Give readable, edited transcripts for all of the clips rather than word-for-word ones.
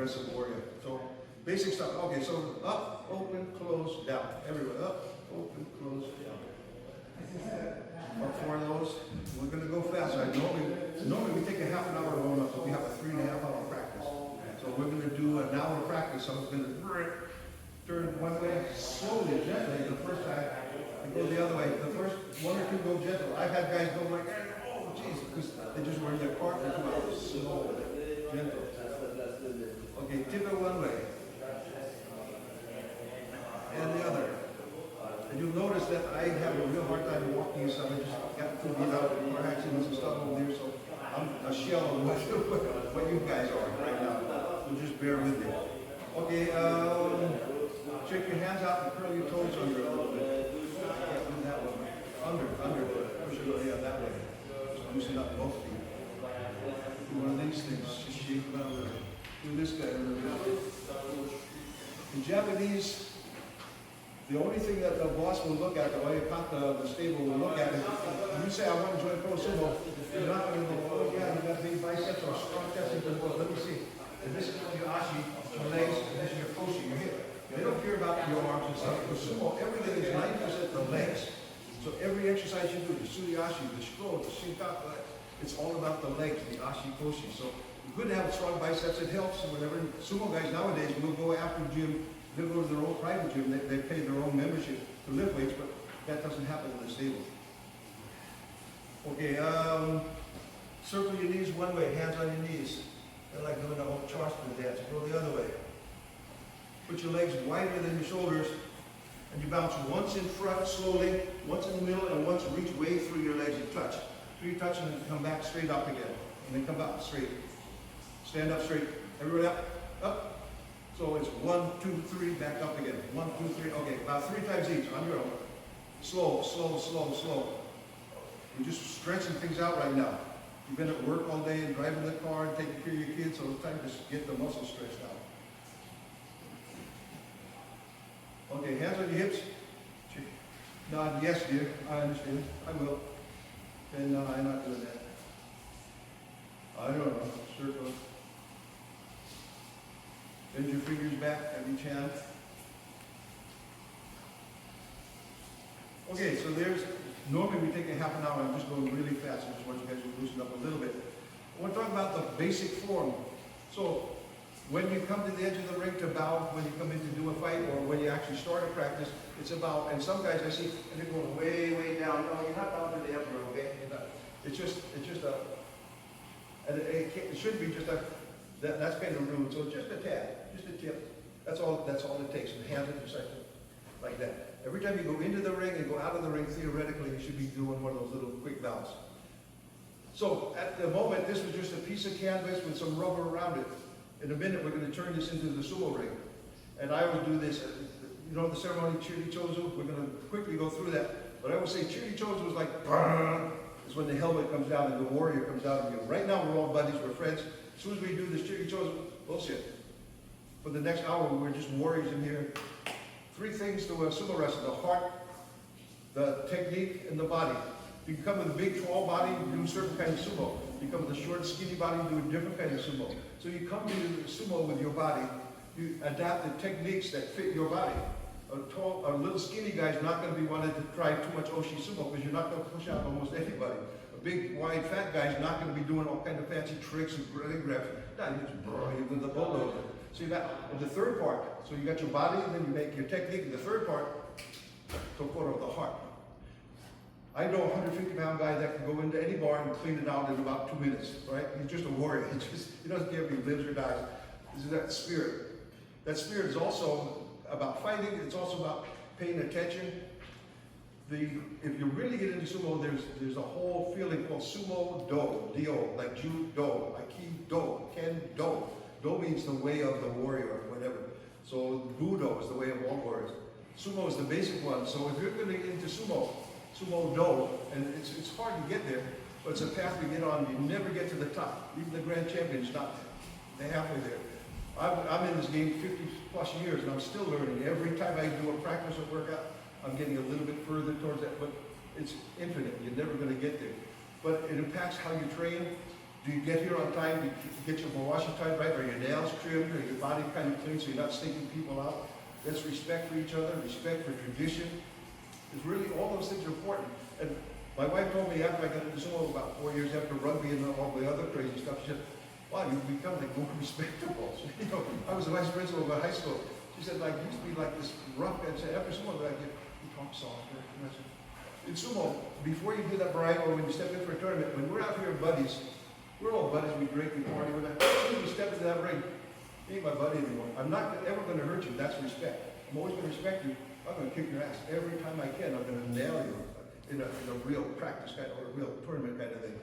aggressive warrior. So basic stuff. Okay, so up, open, close, down. Everywhere. Up, open, close, down. About 4 of those. We're going to go faster. Normally we take a half an hour warm up, but we have a 3.5 hour practice. So we're going to do an hour practice. So I'm going to turn one way slowly, gently. The first time, and go the other way. The first 1 or 2 go gentle. I've had guys go like, oh, jeez, because they just were in their partner come out slow, gentle. Okay, tip it one way. And the other. And you'll notice that I have a real hard time walking, so I just got to beat out car accidents and stuff over there, so I'm a shell of what you guys are right now. So just bear with me. Okay, check your hands out and curl your toes under a little bit. I can't do that one. Under. Push it, yeah, that way. Just loosen up both feet. Do one of these things, just shake them out a little bit. Do this guy a little bit. In Japanese, the only thing that the boss will look at, the way the stable will look at is, if you say, I want to join pro sumo, you're not going to go, oh yeah, you got big biceps or strong chest, and go, let me see. And this is your ashi, your legs, and this is your koshi, your hip. They don't care about your arms and stuff. For sumo, everything is 90% the legs. So every exercise you do, the suiashi, the shiko, the shinkaku, it's all about the legs, the ashi, koshi. So it's good to have strong biceps, it helps. Whenever sumo guys nowadays will go after gym, they'll go to their own private gym, they pay their own membership to lift weights, but that doesn't happen in the stable. Okay, circle your knees one way, hands on your knees. They're like doing the whole Charleston dance. Go the other way. Put your legs wider than your shoulders, and you bounce once in front slowly, once in the middle, and once reach way through your legs and touch. So you touch and then come back straight up again, and then come back straight. Stand up straight. Everybody up, up. So it's 1, 2, 3, back up again. 1, 2, 3. Okay, about 3 times each on your own. Slow, slow, slow, slow. We're just stretching things out right now. You've been at work all day and driving the car and taking care of your kids, so it's time to get the muscles stretched out. Okay, hands on your hips. Nod, yes, dear. I understand. I will. And no, I'm not doing that. I don't know. Circle. Bend your fingers back at each hand. Okay, so normally we take a half an hour. I'm just going really fast. I just want you guys to loosen up a little bit. I want to talk about the basic form. So when you come to the edge of the ring to bow, when you come in to do a fight, or when you actually start a practice, it's about, and some guys I see, and they're going way, way down. No, you're not down to the emperor, okay? It's just a, and it shouldn't be just a, that's kind of rude. So just a tad, just a tip. That's all it takes. And hands at your side, like that. Every time you go into the ring and go out of the ring, theoretically, you should be doing one of those little quick bows. So at the moment, this was just a piece of canvas with some rubber around it. In a minute, we're going to turn this into the sumo ring. And I always do this, you know the ceremony, chirichozu? We're going to quickly go through that. But I would say chirichozu is like, is when the helmet comes down and the warrior comes out of you. Right now, we're all buddies, we're friends. As soon as we do this chirichozu, bullshit. For the next hour, we're just warriors in here. 3 things to a sumo wrestler: the heart, the technique, and the body. You can come with a big, tall body, you do a certain kind of sumo. You come with a short, skinny body, you do a different kind of sumo. So you come to sumo with your body, you adapt the techniques that fit your body. A little skinny guy is not going to be wanting to try too much oshi sumo because you're not going to push out almost anybody. A big, wide, fat guy is not going to be doing all kind of fancy tricks and leg grabs. No, you just you're the bulldozer. So you got the third part. So you got your body, and then you make your technique. And the third part, tokoro, the heart. I know a 150-pound guy that can go into any bar and clean it out in about 2 minutes, right? He's just a warrior. He doesn't care if he lives or dies. This is that spirit. That spirit is also about fighting. It's also about paying attention. If you really get into sumo, there's a whole feeling called sumo do, dio, like judo, aikido, kendo. Do means the way of the warrior or whatever. So budo is the way of all warriors. Sumo is the basic one. So if you're going to get into sumo do, and it's hard to get there, but it's a path we get on. You never get to the top. Even the grand champions not. They're halfway there. I'm in this game 50 plus years, and I'm still learning. Every time I do a practice or workout, I'm getting a little bit further towards that, but it's infinite. You're never going to get there. But it impacts how you train. Do you get here on time? Do you get your washing time right? Are your nails trimmed? Are your body kind of clean so you're not stinking people out? That's respect for each other, respect for tradition. It's really, all those things are important. And my wife told me after I got into Sumo, about 4 years after rugby and all the other crazy stuff, she said, wow, you've become like more respectable. So, you know, I was the vice principal of a high school. She said, like, you used to be like this rough guy. She said, after Sumo, like, you talk softer. And I said, in Sumo, before you do that variety, or when you step in for a tournament, when we're out here buddies, we're all buddies, we drink, we party, we're not, as soon as you step into that ring, you ain't my buddy anymore. I'm not ever going to hurt you, that's respect. I'm always going to respect you. I'm going to kick your ass every time I can. I'm going to nail you in a real practice kind of, or a real tournament kind of thing.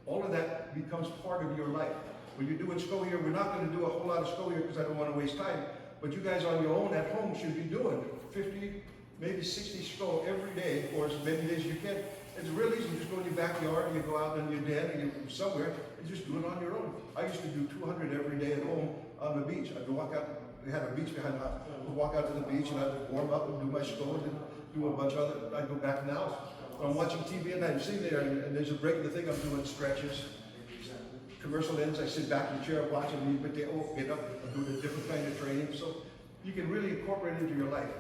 All of that becomes part of your life. When you're doing SCO here, we're not going to do a whole lot of SCO here because I don't want to waste time, but you guys on your own at home should be doing 50, maybe 60 SCO every day, or as many days as you can. It's real easy. You just go in your backyard and you go out in your den and you're somewhere and just do it on your own. I used to do 200 every day at home on the beach. I'd walk out, we had a beach behind the house. I'd walk out to the beach and I'd warm up and do my SCO and do a bunch of other, I'd go back now. I'm watching TV and I'm sitting there and there's a break in the thing, I'm doing stretches. Commercial ends, I sit back in the chair watching me, but they all get up, I'm doing a different kind of training. So you can really incorporate it into your life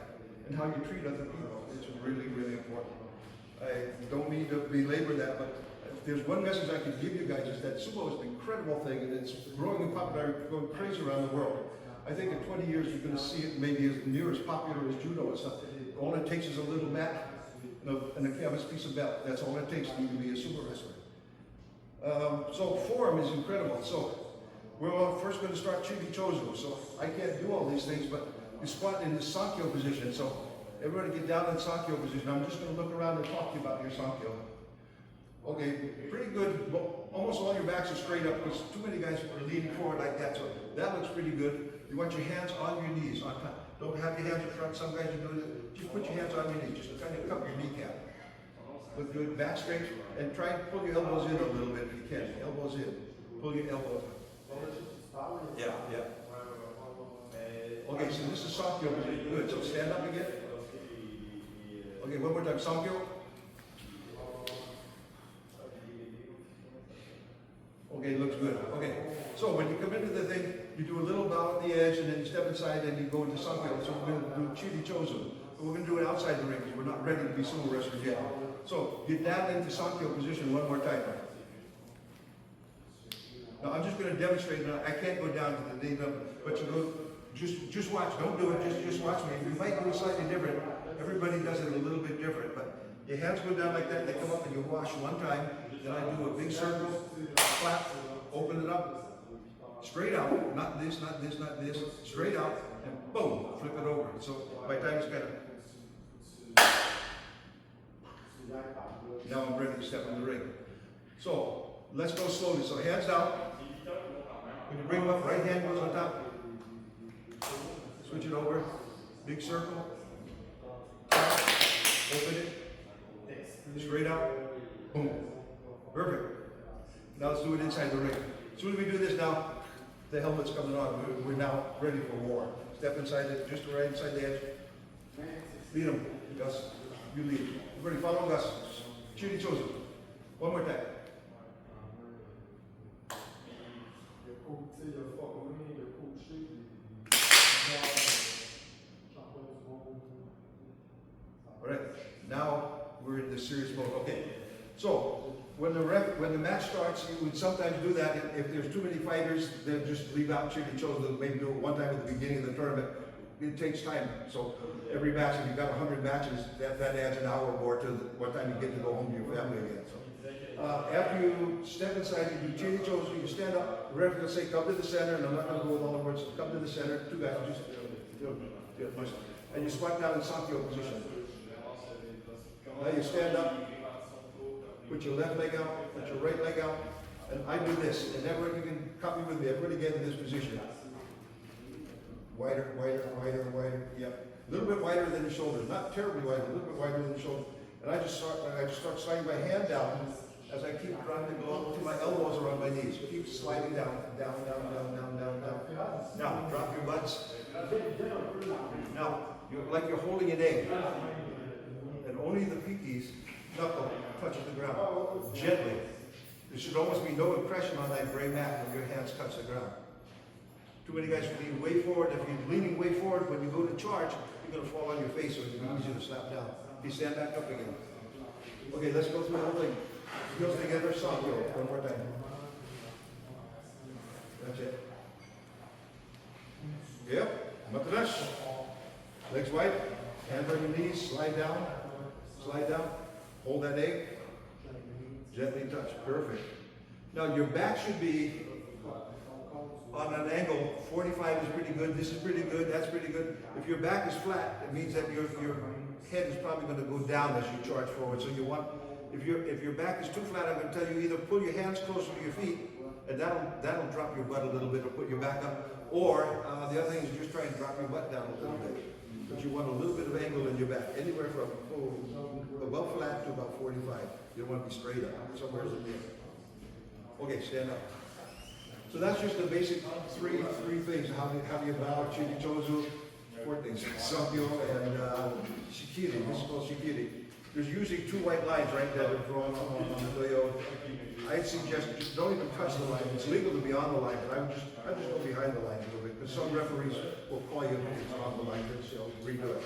and how you treat other people. It's really, really important. I don't mean to belabor that, but if there's one message I can give you guys is that Sumo is an incredible thing and it's growing in popularity, going crazy around the world. I think in 20 years you're going to see it maybe as near as popular as judo and stuff. All it takes is a little mat and a canvas piece of belt. That's all it takes for you to be a sumo wrestler. So form is incredible. So we're first going to start chibi-chozo. So I can't do all these things, but you squat in the sankyo position. So everybody get down in sankyo position. I'm just going to look around and talk to you about your sankyo. Okay, pretty good. Almost all your backs are straight up because too many guys are leaning forward like that. So that looks pretty good. You want your hands on your knees. On top. Don't have your hands in front. Some guys are doing it. Just put your hands on your knees. Just kind of cup your kneecap. Look good. Back straight. And try and pull your elbows in a little bit if you can. Elbows in. Pull your elbows in. Yeah, yeah. Okay, so this is sankyo position. Good. So stand up again. Okay, one more time. Sankyo. Okay, looks good. Okay, so when you come into the thing, you do a little bow at the edge, and then you step inside, and you go into sankyo. So we're going to do chibi-chozo. But we're going to do it outside the ring because we're not ready to be sumo wrestlers yet. So get down into sankyo position one more time. Now I'm just going to demonstrate. Now I can't go down to the knee level, but you go. Just watch. Don't do it. Just watch me. You might do it slightly different. Everybody does it a little bit different, but your hands go down like that. They come up, and you wash one time. Then I do a big circle, flap, open it up, straight out, not this, not this, not this, straight out, and boom, flip it over. So by the time it's kind of, now I'm ready to step in the ring. So let's go slowly. So hands down. When you bring them up, right hand goes on top. Switch it over, big circle, open it, straight out, boom. Perfect. Now let's do it inside the ring. As soon as we do this now, the helmet's coming on. We're now ready for war. Step inside it, just right inside the edge. Lead them, Gus. You lead. Everybody follow Gus. Chibi-chozo. One more time. All right. Now we're in the serious mode. Okay. So when the match starts, you would sometimes do that. If there's too many fighters, then just leave out chibi-chozo. Maybe do it one time at the beginning of the tournament. It takes time. So every match, if you've got 100 matches, that adds an hour or more to what time you get to go home to your family again. So after you step inside, you do chibi-chozo. You stand up. The referee will say, "Come to the center," and I'm not going to go with all the words. Come to the center. Two guys just and you squat down in sankyo position. Now you stand up. Put your left leg out, put your right leg out, and I do this. And everybody can copy with me. Everybody get in this position. Wider, wider, wider, wider. Yep. A little bit wider than the shoulders. Not terribly wide, a little bit wider than the shoulders. And I just start sliding my hand down as I keep trying to go up to my elbows around my knees. Keep sliding down, down, down, down, down, down, down. Now, drop your butts. Now, like you're holding an egg. And only the pinkies knuckle touches the ground. Gently. There should almost be no impression on that gray mat when your hands touch the ground. Too many guys lean way forward. If you're leaning way forward, when you go to charge, you're going to fall on your face, so it's easier to slap down. You stand back up again. Okay, let's go through the whole thing. Heels together, soft heel. One more time. That's it. Yep. Matrash. Legs wide. Hands on your knees. Slide down. Slide down. Hold that egg. Gently touch. Perfect. Now your back should be on an angle. 45 is pretty good. This is pretty good. That's pretty good. If your back is flat, it means that your head is probably going to go down as you charge forward. So you want, if your back is too flat, I'm going to tell you either pull your hands closer to your feet, and that'll drop your butt a little bit or put your back up. Or the other thing is just try and drop your butt down a little bit. But you want a little bit of angle in your back, anywhere from above flat to about 45. You don't want to be straight up, somewhere in there. Okay, stand up. So that's just the basic three things. How do you bow, chirichozu, 4 things. Sabyo and shikiri. This is called shikiri. There's usually 2 white lines, right, that are drawn on the doyo. I'd suggest just don't even touch the line. It's legal to be on the line, but I just go behind the line a little bit, because some referees will call you if it's on the line, so redo it.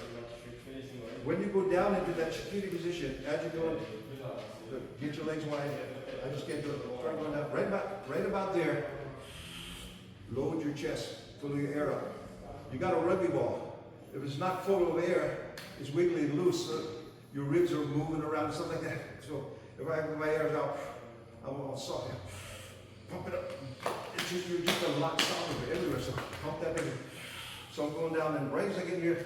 When you go down into that shikiri position, as you go, get your legs wide. I just get to try going down right about there. Load your chest, fill your air up. You got a rugby ball. If it's not full of air, it's wiggly and loose. So your ribs are moving around and stuff like that. So if I have my air out, I'm all soft. Pump it up. You're just a lot softer everywhere. So pump that in. So I'm going down, and right as I get here,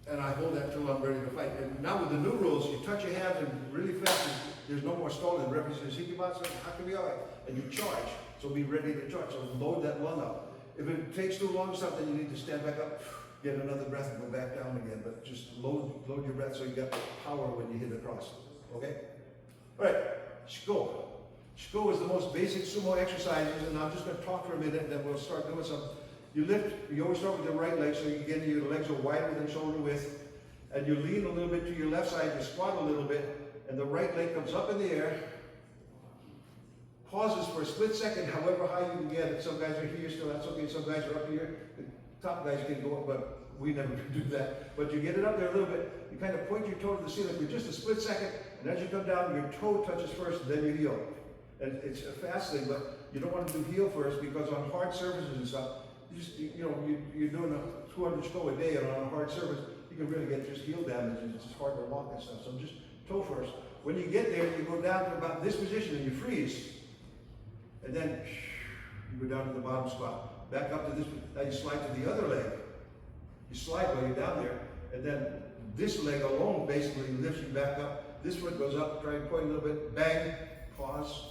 and I hold that till I'm ready to fight. And now with the new rules, you touch your hands and really fast. There's no more stalling. The referee says, and you charge. So be ready to charge. So load that lung up. If it takes too long or something, you need to stand back up, get another breath, and go back down again. But just load your breath so you got the power when you hit across. Okay? All right. Shiko. Shiko is the most basic sumo exercises, and I'm just going to talk for a minute, and then we'll start doing some. You lift. You always start with the right leg, so again your legs are wider than shoulder width, and you lean a little bit to your left side. You squat a little bit, and the right leg comes up in the air. Pauses for a split second, however high you can get it. Some guys are here still, that's okay. Some guys are up here. The top guys can go up, but we never do that. But you get it up there a little bit. You kind of point your toe to the ceiling for just a split second, and as you come down, your toe touches first, then your heel. And it's a fast thing, but you don't want to do heel first, because on hard surfaces and stuff, you're doing a 200 toe a day, and on a hard surface, you can really get just heel damage, and it's just hard to lock and stuff. So just toe first. When you get there, you go down to about this position, and you freeze. And then you go down to the bottom squat. Back up to this, now you slide to the other leg. You slide while you're down there, and then this leg alone basically lifts you back up. This foot goes up, try and point a little bit, bang, pause.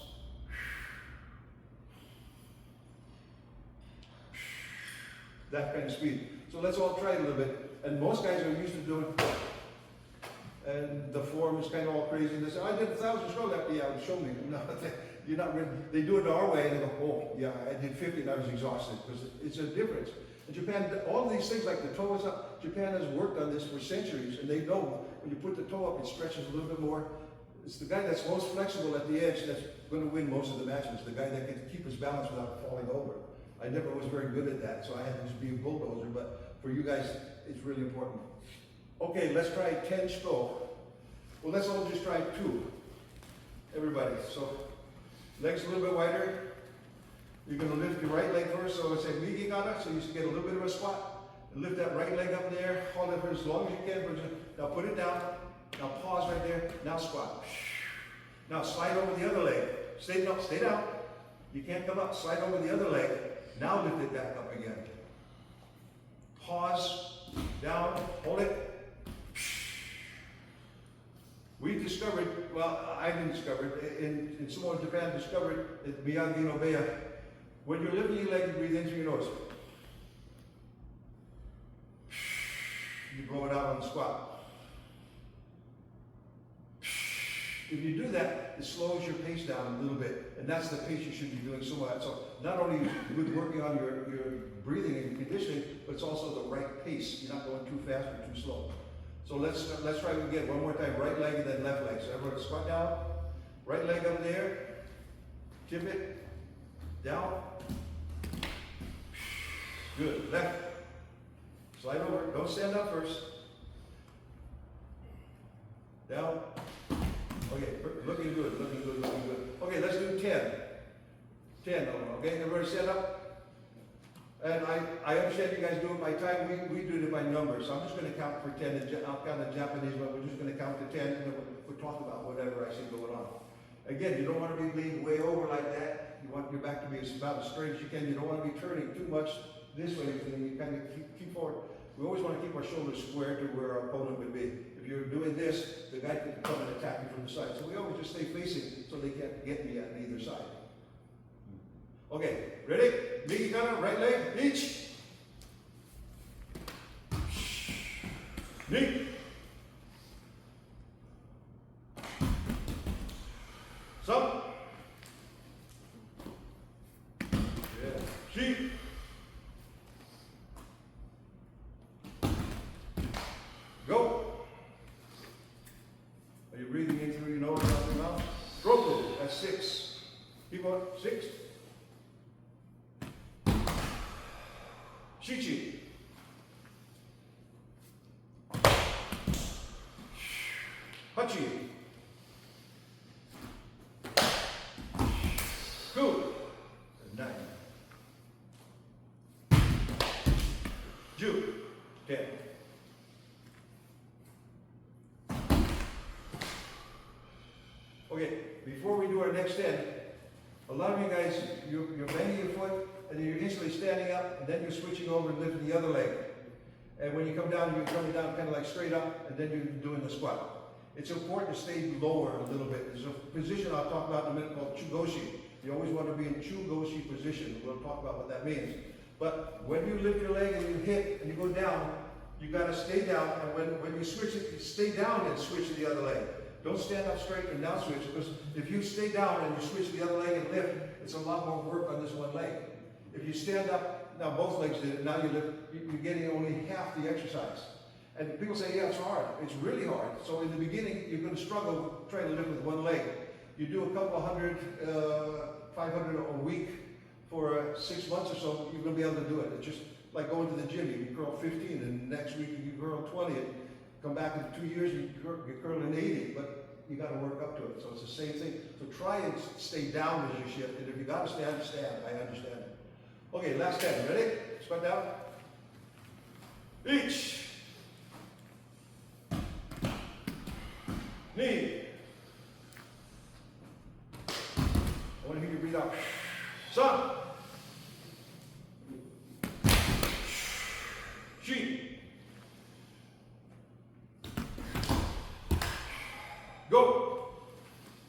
That kind of speed. So let's all try it a little bit. And most guys are used to doing, and the form is kind of all crazy. They say, I did 1,000 stroke after, yeah, show me. No, you're not really, they do it our way, and they go, oh, yeah, I did 50 and I was exhausted, because it's a difference. In Japan, all these things like the toe is up, Japan has worked on this for centuries, and they know when you put the toe up, it stretches a little bit more. It's the guy that's most flexible at the edge that's going to win most of the matches, the guy that can keep his balance without falling over. I never was very good at that, so I had to just be a bulldozer, but for you guys, it's really important. Okay, let's try 10 stroke. Well, let's all just try 2. Everybody, so legs a little bit wider. You're going to lift your right leg first, so it's a migigata, so you should get a little bit of a squat. And lift that right leg up there, hold it for as long as you can. Now put it down. Now pause right there. Now squat. Now slide over the other leg. Stay down. You can't come up. Slide over the other leg. Now lift it back up again. Pause. Down. Hold it. We discovered, well, I didn't discover it, in Sumo Japan discovered it, Miyagi no Beya. When you're lifting your leg, you breathe in through your nose. You blow it out on the squat. If you do that, it slows your pace down a little bit, and that's the pace you should be doing Sumo at. So not only is it good working on your breathing and conditioning, but it's also the right pace. You're not going too fast or too slow. So let's try it again. One more time. Right leg and then left leg. So everyone squat down. Right leg up there, tip it, down. Good, left. Slide over, don't stand up first. Down. Okay, looking good, looking good, looking good. Okay, let's do 10. 10, okay, everybody stand up. And I understand you guys do it by time, we do it by numbers. So I'm just going to count for 10, I'll count in Japanese, but we're just going to count to 10, and then we'll talk about whatever I see going on. Again, you don't want to be leaning way over like that. You want your back to be about as straight as you can. You don't want to be turning too much this way, and you kind of keep forward. We always want to keep our shoulders square to where our opponent would be. If you're doing this, the guy can come and attack you from the side. So we always just stay facing so they can't get me on either side. Okay, ready? Migi kana, right leg, each. Knee. Some. Yeah. She. Go. Are you breathing in through your nose, out your mouth? Retour, that's 6. Keep on, 6. Shichi. Hachi. Good. 9. Ju. 10. Okay, before we do our next 10, a lot of you guys, you're bending your foot, and then you're instantly standing up, and then you're switching over and lifting the other leg. And when you come down, you're coming down kind of like straight up, and then you're doing the squat. It's important to stay lower a little bit. There's a position I'll talk about in a minute called chugoshi. You always want to be in chugoshi position. We'll talk about what that means. But when you lift your leg and you hit and you go down, you got to stay down, and when you switch it, you stay down and switch to the other leg. Don't stand up straight and now switch, because if you stay down and you switch to the other leg and lift, it's a lot more work on this one leg. If you stand up, now both legs did it, now you lift, you're getting only half the exercise. And people say, yeah, it's hard. It's really hard. So in the beginning, you're going to struggle trying to lift with one leg. You do a couple hundred, 500 a week for 6 months or so, you're going to be able to do it. It's just like going to the gym. You curl 15, and next week you curl 20. And come back in 2 years, you're curling 80, but you got to work up to it. So it's the same thing. So try and stay down as you shift. And if you got to stand, stand. I understand it. Okay, last 10. Ready? Squat down. Each. Knee. I want to hear you breathe out. Sun. She. Go.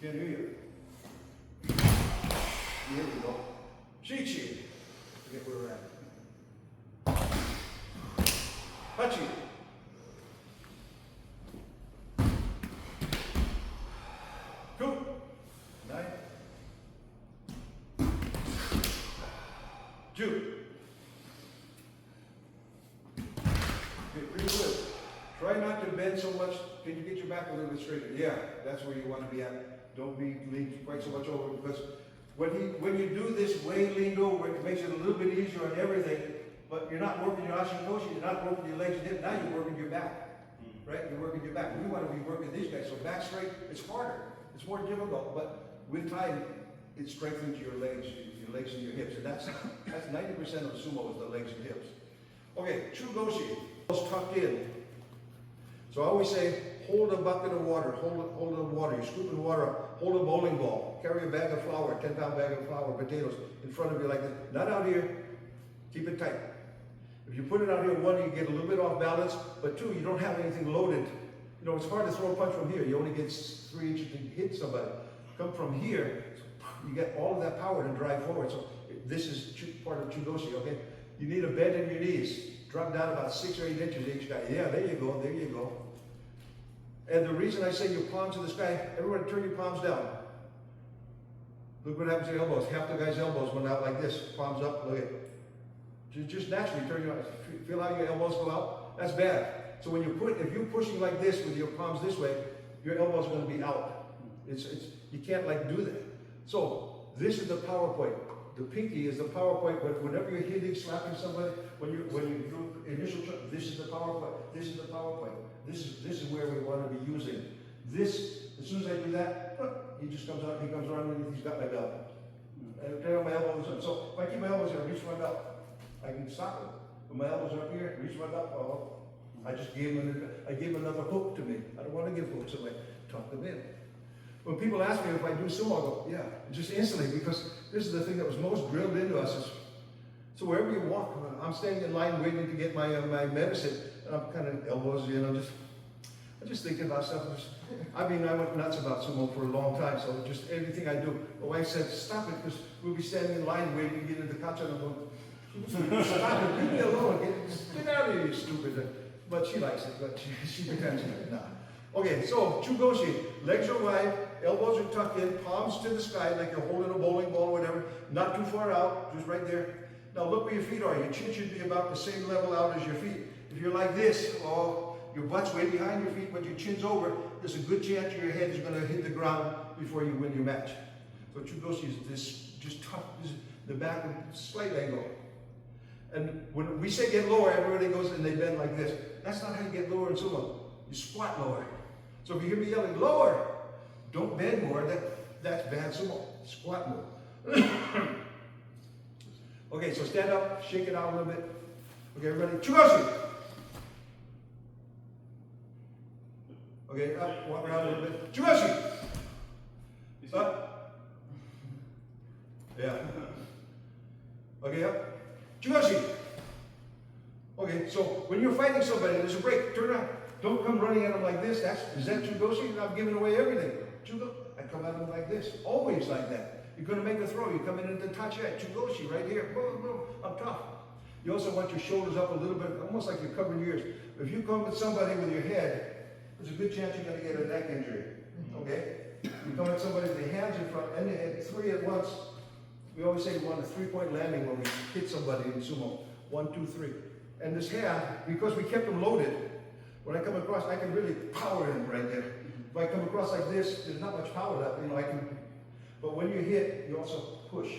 Can't hear you. Here we go. Chi-chi. Forget where we're at. Hachi. Two. 9. Ju. Okay, pretty good. Try not to bend so much. Can you get your back a little bit straighter? Yeah, that's where you want to be at. Don't be leaned quite so much over, because when you do this way leaned over, it makes it a little bit easier on everything, but you're not working your ashikoshi, you're not working your legs and hips, now you're working your back, right? You're working your back. We want to be working these guys, so back straight, it's harder, it's more difficult, but with time, it strengthens your legs and your hips, and that's 90% of sumo is the legs and hips. Okay, chugoshi, tucked in. So I always say, hold a bucket of water, hold the water, you're scooping water up, hold a bowling ball, carry a bag of flour, 10-pound bag of flour, potatoes in front of you like this. Not out here, keep it tight. If you put it out here, one, you get a little bit off balance, but two, you don't have anything loaded. You know, it's hard to throw a punch from here. You only get 3 inches to hit somebody. Come from here, you get all of that power to drive forward. So this is part of chugoshi, okay? You need a bend in your knees. Drop down about 6 or 8 inches each guy. Yeah, there you go, there you go. And the reason I say your palms to the sky, everyone turn your palms down. Look what happens to your elbows. Half the guy's elbows went out like this, palms up, look at it. Just naturally turn your eyes. Feel how your elbows go out? That's bad. So when if you're pushing like this with your palms this way, your elbows are going to be out. You can't like do that. So this is the PowerPoint. The pinky is the PowerPoint, but whenever you're hitting, slapping somebody, when you do initial, this is the PowerPoint. This is the PowerPoint. This is where we want to be using. This, as soon as I do that, he just comes out, he comes around and he's got my belt. And turn on my elbows up. So if I keep my elbows here, reach my belt, I can stop it. When my elbows are up here, reach my belt, oh, I just gave him another hook to me. I don't want to give hooks away. Tuck them in. When people ask me if I do sumo, I go, yeah, just instantly, because this is the thing that was most drilled into us. So wherever you walk, I'm standing in line waiting to get my medicine, and I'm kind of elbows, I'm just thinking about stuff. I went nuts about sumo for a long time, so just everything I do. My wife said, stop it, because we'll be standing in line waiting to get into the kacha, and I'm going, stop it, leave me alone, get out of here, you stupid. But she likes it, but she pretends like, nah. Okay, so chugoshi, legs are wide, elbows are tucked in, palms to the sky, like you're holding a bowling ball or whatever, not too far out, just right there. Now look where your feet are. Your chin should be about the same level out as your feet. If you're like this, oh, your butt's way behind your feet, but your chin's over, there's a good chance your head is going to hit the ground before you win your match. So chugoshi is this, just tuck, this is the back with slight angle. And when we say get lower, everybody goes and they bend like this. That's not how you get lower in sumo. You squat lower. So if you hear me yelling, lower, don't bend more, that's bad sumo. Squat more. Okay, so stand up, shake it out a little bit. Okay, everybody, chugoshi. Okay, up, walk around a little bit. Chugoshi. Up. Yeah. Okay, up. Chugoshi. Okay, so when you're fighting somebody, there's a break, turn around. Don't come running at them like this. Is that chugoshi? I'm giving away everything. I come at them like this. Always like that. You're going to make a throw. You come in at the touch head. Chugoshi right here. Boom, boom. I'm tough. You also want your shoulders up a little bit, almost like you're covering your ears. If you come at somebody with your head, there's a good chance you're going to get a neck injury. Okay? You come at somebody with the hands in front and the head, three at once. We always say we want a three-point landing when we hit somebody in sumo. 1, 2, 3. And this hand, because we kept them loaded, when I come across, I can really power him right there. If I come across like this, there's not much power left. I can. But when you hit, you also push.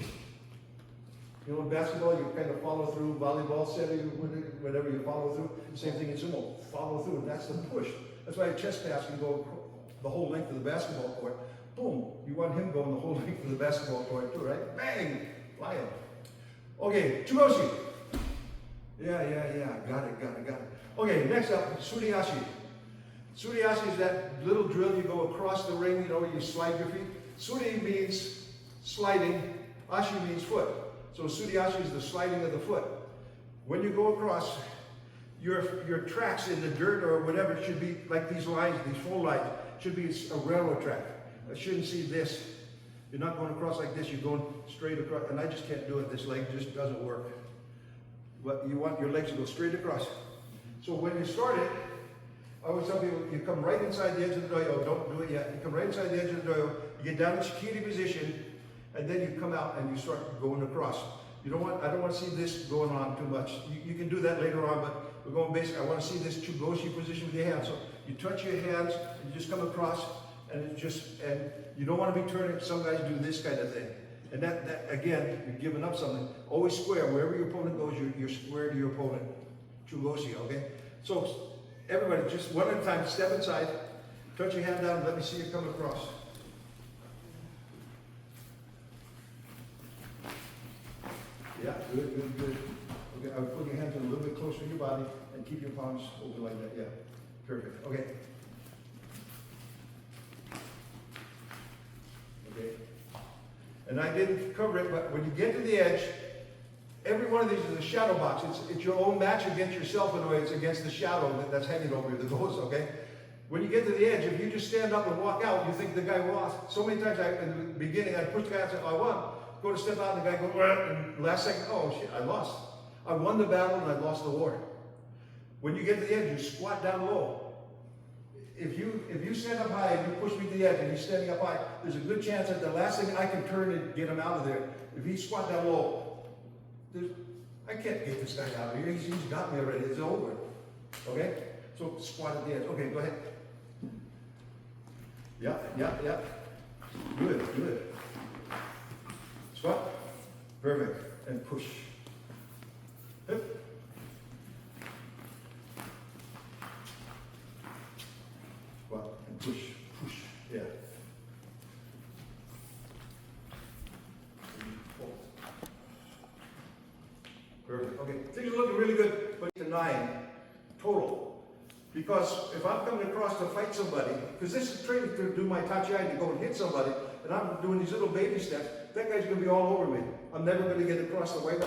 In basketball, you kind of follow through. Volleyball, whatever you follow through. Same thing in sumo. Follow through, and that's the push. That's why a chest pass can go the whole length of the basketball court. Boom! You want him going the whole length of the basketball court too, right? Bang! Fly him. Okay, chugoshi. Yeah. Got it. Okay, next up, suriashi. Suriashi is that little drill you go across the ring, you slide your feet. Suri means sliding, ashi means foot. So suriashi is the sliding of the foot. When you go across, your tracks in the dirt or whatever should be like these lines, these 4 lines, should be a railroad track. I shouldn't see this. You're not going across like this, you're going straight across, and I just can't do it, this leg just doesn't work. But you want your legs to go straight across. So when you start it, I always tell people, you come right inside the edge of the doyo, don't do it yet. You come right inside the edge of the doyo, you get down in shikiri position, and then you come out and you start going across. I don't want to see this going on too much. You can do that later on, but we're going basic. I want to see this chugoshi position with your hands. So you touch your hands, and you just come across, and you don't want to be turning. Some guys do this kind of thing. And that again, you're giving up something. Always square. Wherever your opponent goes, you're square to your opponent. Chugoshi, okay? So everybody, just one at a time, step inside, touch your hand down, and let me see you come across. Yeah, good. Okay, I would put your hands a little bit closer to your body and keep your palms over like that. Yeah, perfect. Okay. Okay. And I didn't cover it, but when you get to the edge, every one of these is a shadow box. It's your own match against yourself in a way. It's against the shadow that's hanging over you, the ghost, okay? When you get to the edge, if you just stand up and walk out, you think the guy lost. So many times in the beginning, I'd push the guy and say, I won. Go to step out, and the guy goes, and last second, oh shit, I lost. I won the battle and I lost the war. When you get to the edge, you squat down low. If you stand up high and you push me to the edge and he's standing up high, there's a good chance that the last thing I can turn and get him out of there. If he squat down low, I can't get this guy out of here. He's got me already. It's over. Okay? So squat at the edge. Okay, go ahead. Yeah. Good, good. Squat. Perfect. And push. Hip. Squat and push. Push. Yeah. Perfect. Okay. Things are looking really good. But to 9 total. Because if I'm coming across to fight somebody, because this is training to do my tachi to go and hit somebody, and I'm doing these little baby steps, that guy's going to be all over me. I'm never going to get across the way.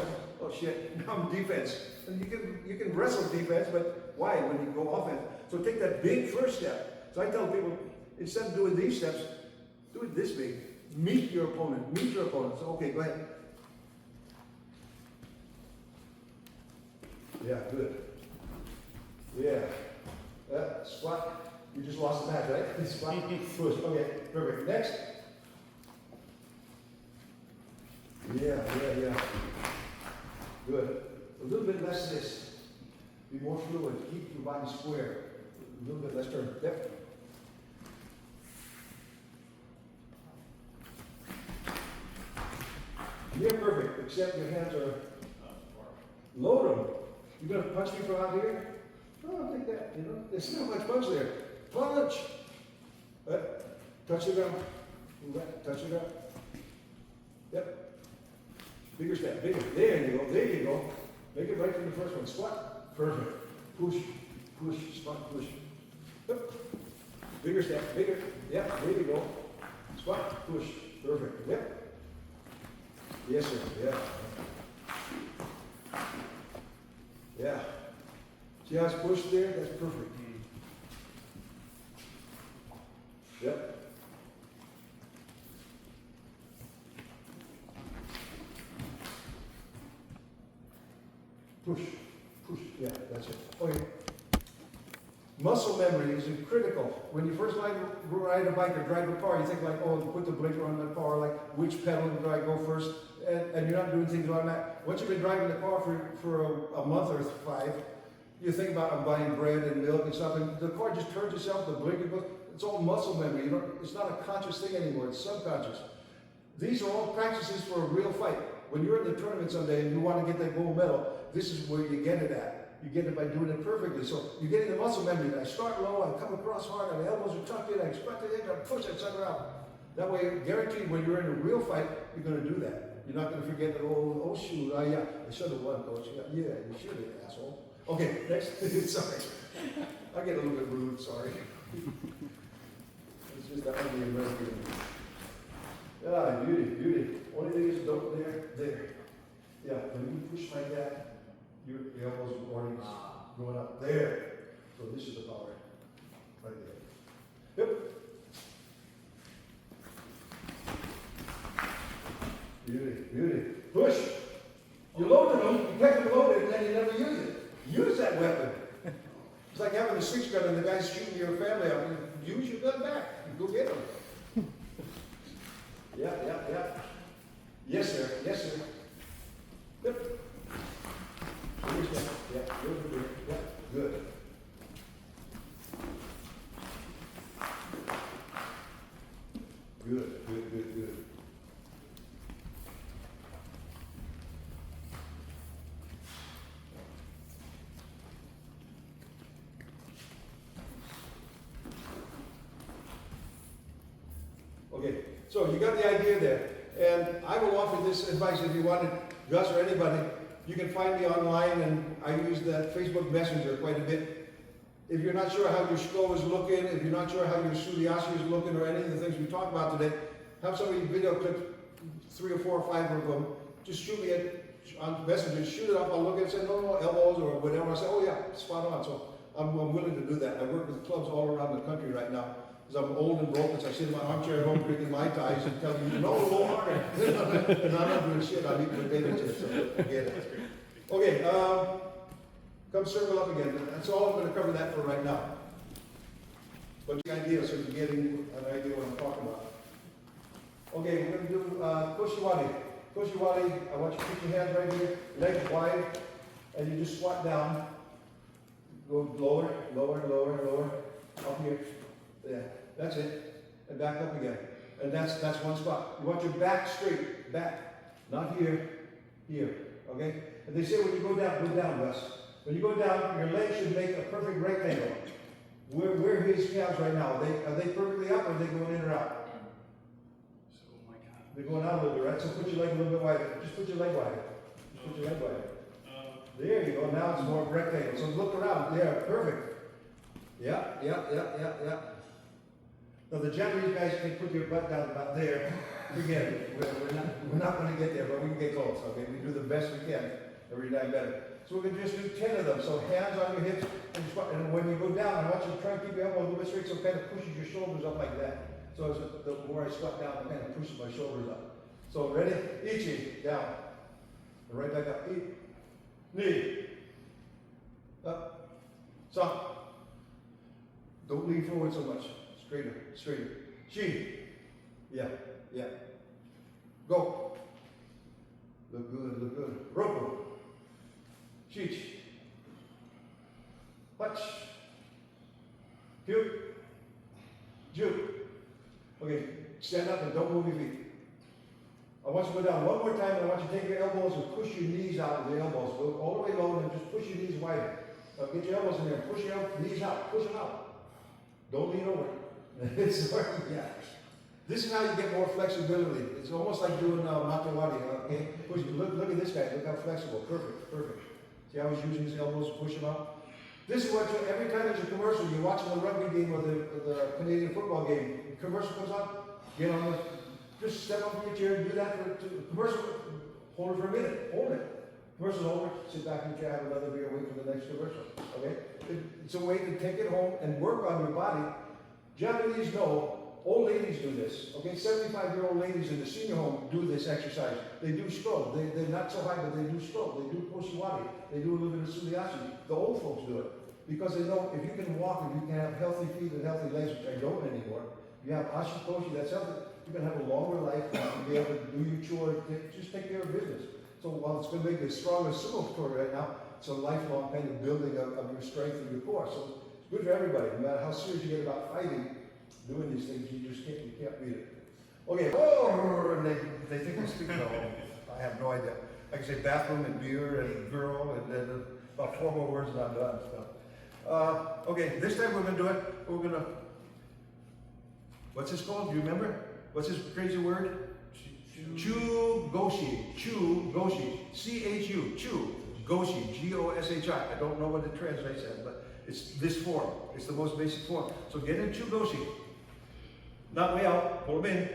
Oh shit, now I'm defense. And you can wrestle defense, but why when you go offense? So take that big first step. So I tell people, instead of doing these steps, do it this big. Meet your opponent. Meet your opponent. So okay, go ahead. Yeah, good. Yeah. Squat. You just lost the match, right? Squat. Push. Okay, perfect. Next. Yeah. Good. A little bit less this. Be more fluid. Keep your body square. A little bit less turn. Yep. You're perfect, except your hands are load them. You're going to punch me from out here? Oh, I'll take that, you know. There's not much punch there. Punch! Touch the ground. Touch the ground. Yep. Bigger step, bigger. There you go, there you go. Make it right from the first one. Squat. Perfect. Push, push, squat, push. Yep. Bigger step, bigger. Yep, there you go. Squat, push. Perfect. Yep. Yes, sir. Yeah. Yeah. See how it's pushed there? That's perfect. Yep. Push. Push. Yeah, that's it. Okay. Muscle memory is critical. When you first ride a bike or drive a car, you think like, oh, put the blinker on the car, like which pedal do I go first? And you're not doing things on that. Once you've been driving the car for a month or 5, you think about I'm buying bread and milk and stuff, and the car just turns itself, the blinker goes, it's all muscle memory. It's not a conscious thing anymore, it's subconscious. These are all practices for a real fight. When you're in the tournament someday and you want to get that gold medal, this is where you get it at. You get it by doing it perfectly. So you're getting the muscle memory. I start low, I come across hard, and the elbows are tucked in, I expect the edge, I push that sucker out. That way, guaranteed, when you're in a real fight, you're going to do that. You're not going to forget that, oh shoot, yeah, I should have won, coach. Yeah, you should have, asshole. Okay, next. Sorry. I get a little bit rude, sorry. It's just that ugly American. Ah, beauty. Only thing is don't there. Yeah, when you push like that, your elbows are already going up there. So this is the power. Right there. Yep. Beauty. Push. You loaded them, you kept them loaded, and then you never use it. Use that weapon. It's like having a 6-gun and the guy's shooting your family up. Use your gun back. You go get them. Yeah. Yes, sir. Yep. Yeah, good. Yeah, good. Good. Okay, so you got the idea there. And I will offer this advice if you wanted, Gus or anybody. You can find me online, and I use that Facebook Messenger quite a bit. If you're not sure how your skull is looking, if you're not sure how your Suliasi is looking, or any of the things we talked about today, have somebody video clip 3 or 4 or 5 of them. Just shoot me on Messenger, shoot it up. I'll look at it and say, no, elbows or whatever. I say, oh yeah, spot on. So I'm willing to do that. I work with clubs all around the country right now. Because I'm old and broken, so I sit in my armchair at home drinking Mai Tais and telling you, no, go harder. And I'm not doing shit, I'm eating potato chips, so forget it. Okay, come circle up again. That's all I'm going to cover that for right now. But the idea, so you're getting an idea what I'm talking about. Okay, we're going to do Kushiwadi. Kushiwadi, I want you to put your hands right here, legs wide, and you just squat down. Go lower, up here. Yeah, that's it. And back up again. And that's one spot. You want your back straight, back, not here, here, okay? And they say when you go down, Gus. When you go down, your legs should make a perfect rectangle. Where are his calves right now? Are they perfectly up, or are they going in or out? Oh my God. They're going out a little bit, right? So put your leg a little bit wider. Just put your leg wider. Just put your leg wider. There you go. Now it's more rectangle. So look around. There, perfect. Yeah. Now the Japanese guys can put your butt down about there. Forget it. We're not going to get there, but we can get close. Okay, we do the best we can. Every time better. So we're going to just do 10 of them. So hands on your hips, and when you go down, I want you to try and keep your elbow a little bit straight, so it kind of pushes your shoulders up like that. So as the more I squat down, it kind of pushes my shoulders up. So ready? Ichi, down. And right back up. Knee. Up. Stop. Don't lean forward so much. Straighter. Chi. Yeah. Go. Look good. Roko. Chich. Hutch. Cute. Juke. Okay, stand up and don't move your feet. I want you to go down one more time, and I want you to take your elbows and push your knees out with the elbows. Go all the way low and just push your knees wider. Now get your elbows in there. Push your knees out. Push them out. Don't lean over. Yeah. This is how you get more flexibility. It's almost like doing matawari. Okay? Look at this guy. Look how flexible. Perfect. See how he's using his elbows to push them out? This is what every time there's a commercial, you're watching the rugby game or the Canadian football game, the commercial comes on, get on the, just step up from your chair and do that for the commercial, hold it for a minute, hold it. Commercial's over, sit back in your chair, have another beer, wait for the next commercial, okay? It's a way to take it home and work on your body. Japanese know, old ladies do this, okay? 75-year-old ladies in the senior home do this exercise. They do stroke. They're not so high, but they do stroke. They do poshiwari. They do a little bit of suliashi. The old folks do it because they know if you can walk, if you can have healthy feet and healthy legs, which I don't anymore, you have ashikoshi, that's healthy, you can have a longer life and be able to do your chores, just take care of business. So while it's going to make you as strong as Sumo right now, it's a lifelong kind of building of your strength and your core. So it's good for everybody, no matter how serious you get about fighting. Doing these things, you can't beat it. Okay, and they think I speak no, I have no idea. I can say bathroom and beer and girl and then about 4 more words and I'm done. So. Okay, this time we're going to do it. We're going to, what's this called? Do you remember? What's this crazy word? Chu-goshi. Chu-goshi. C-H-U. Chu-goshi. G-O-S-H-I. I don't know what it translates as, but it's this form. It's the most basic form. So get in Chu-goshi. Not way out, pull them in.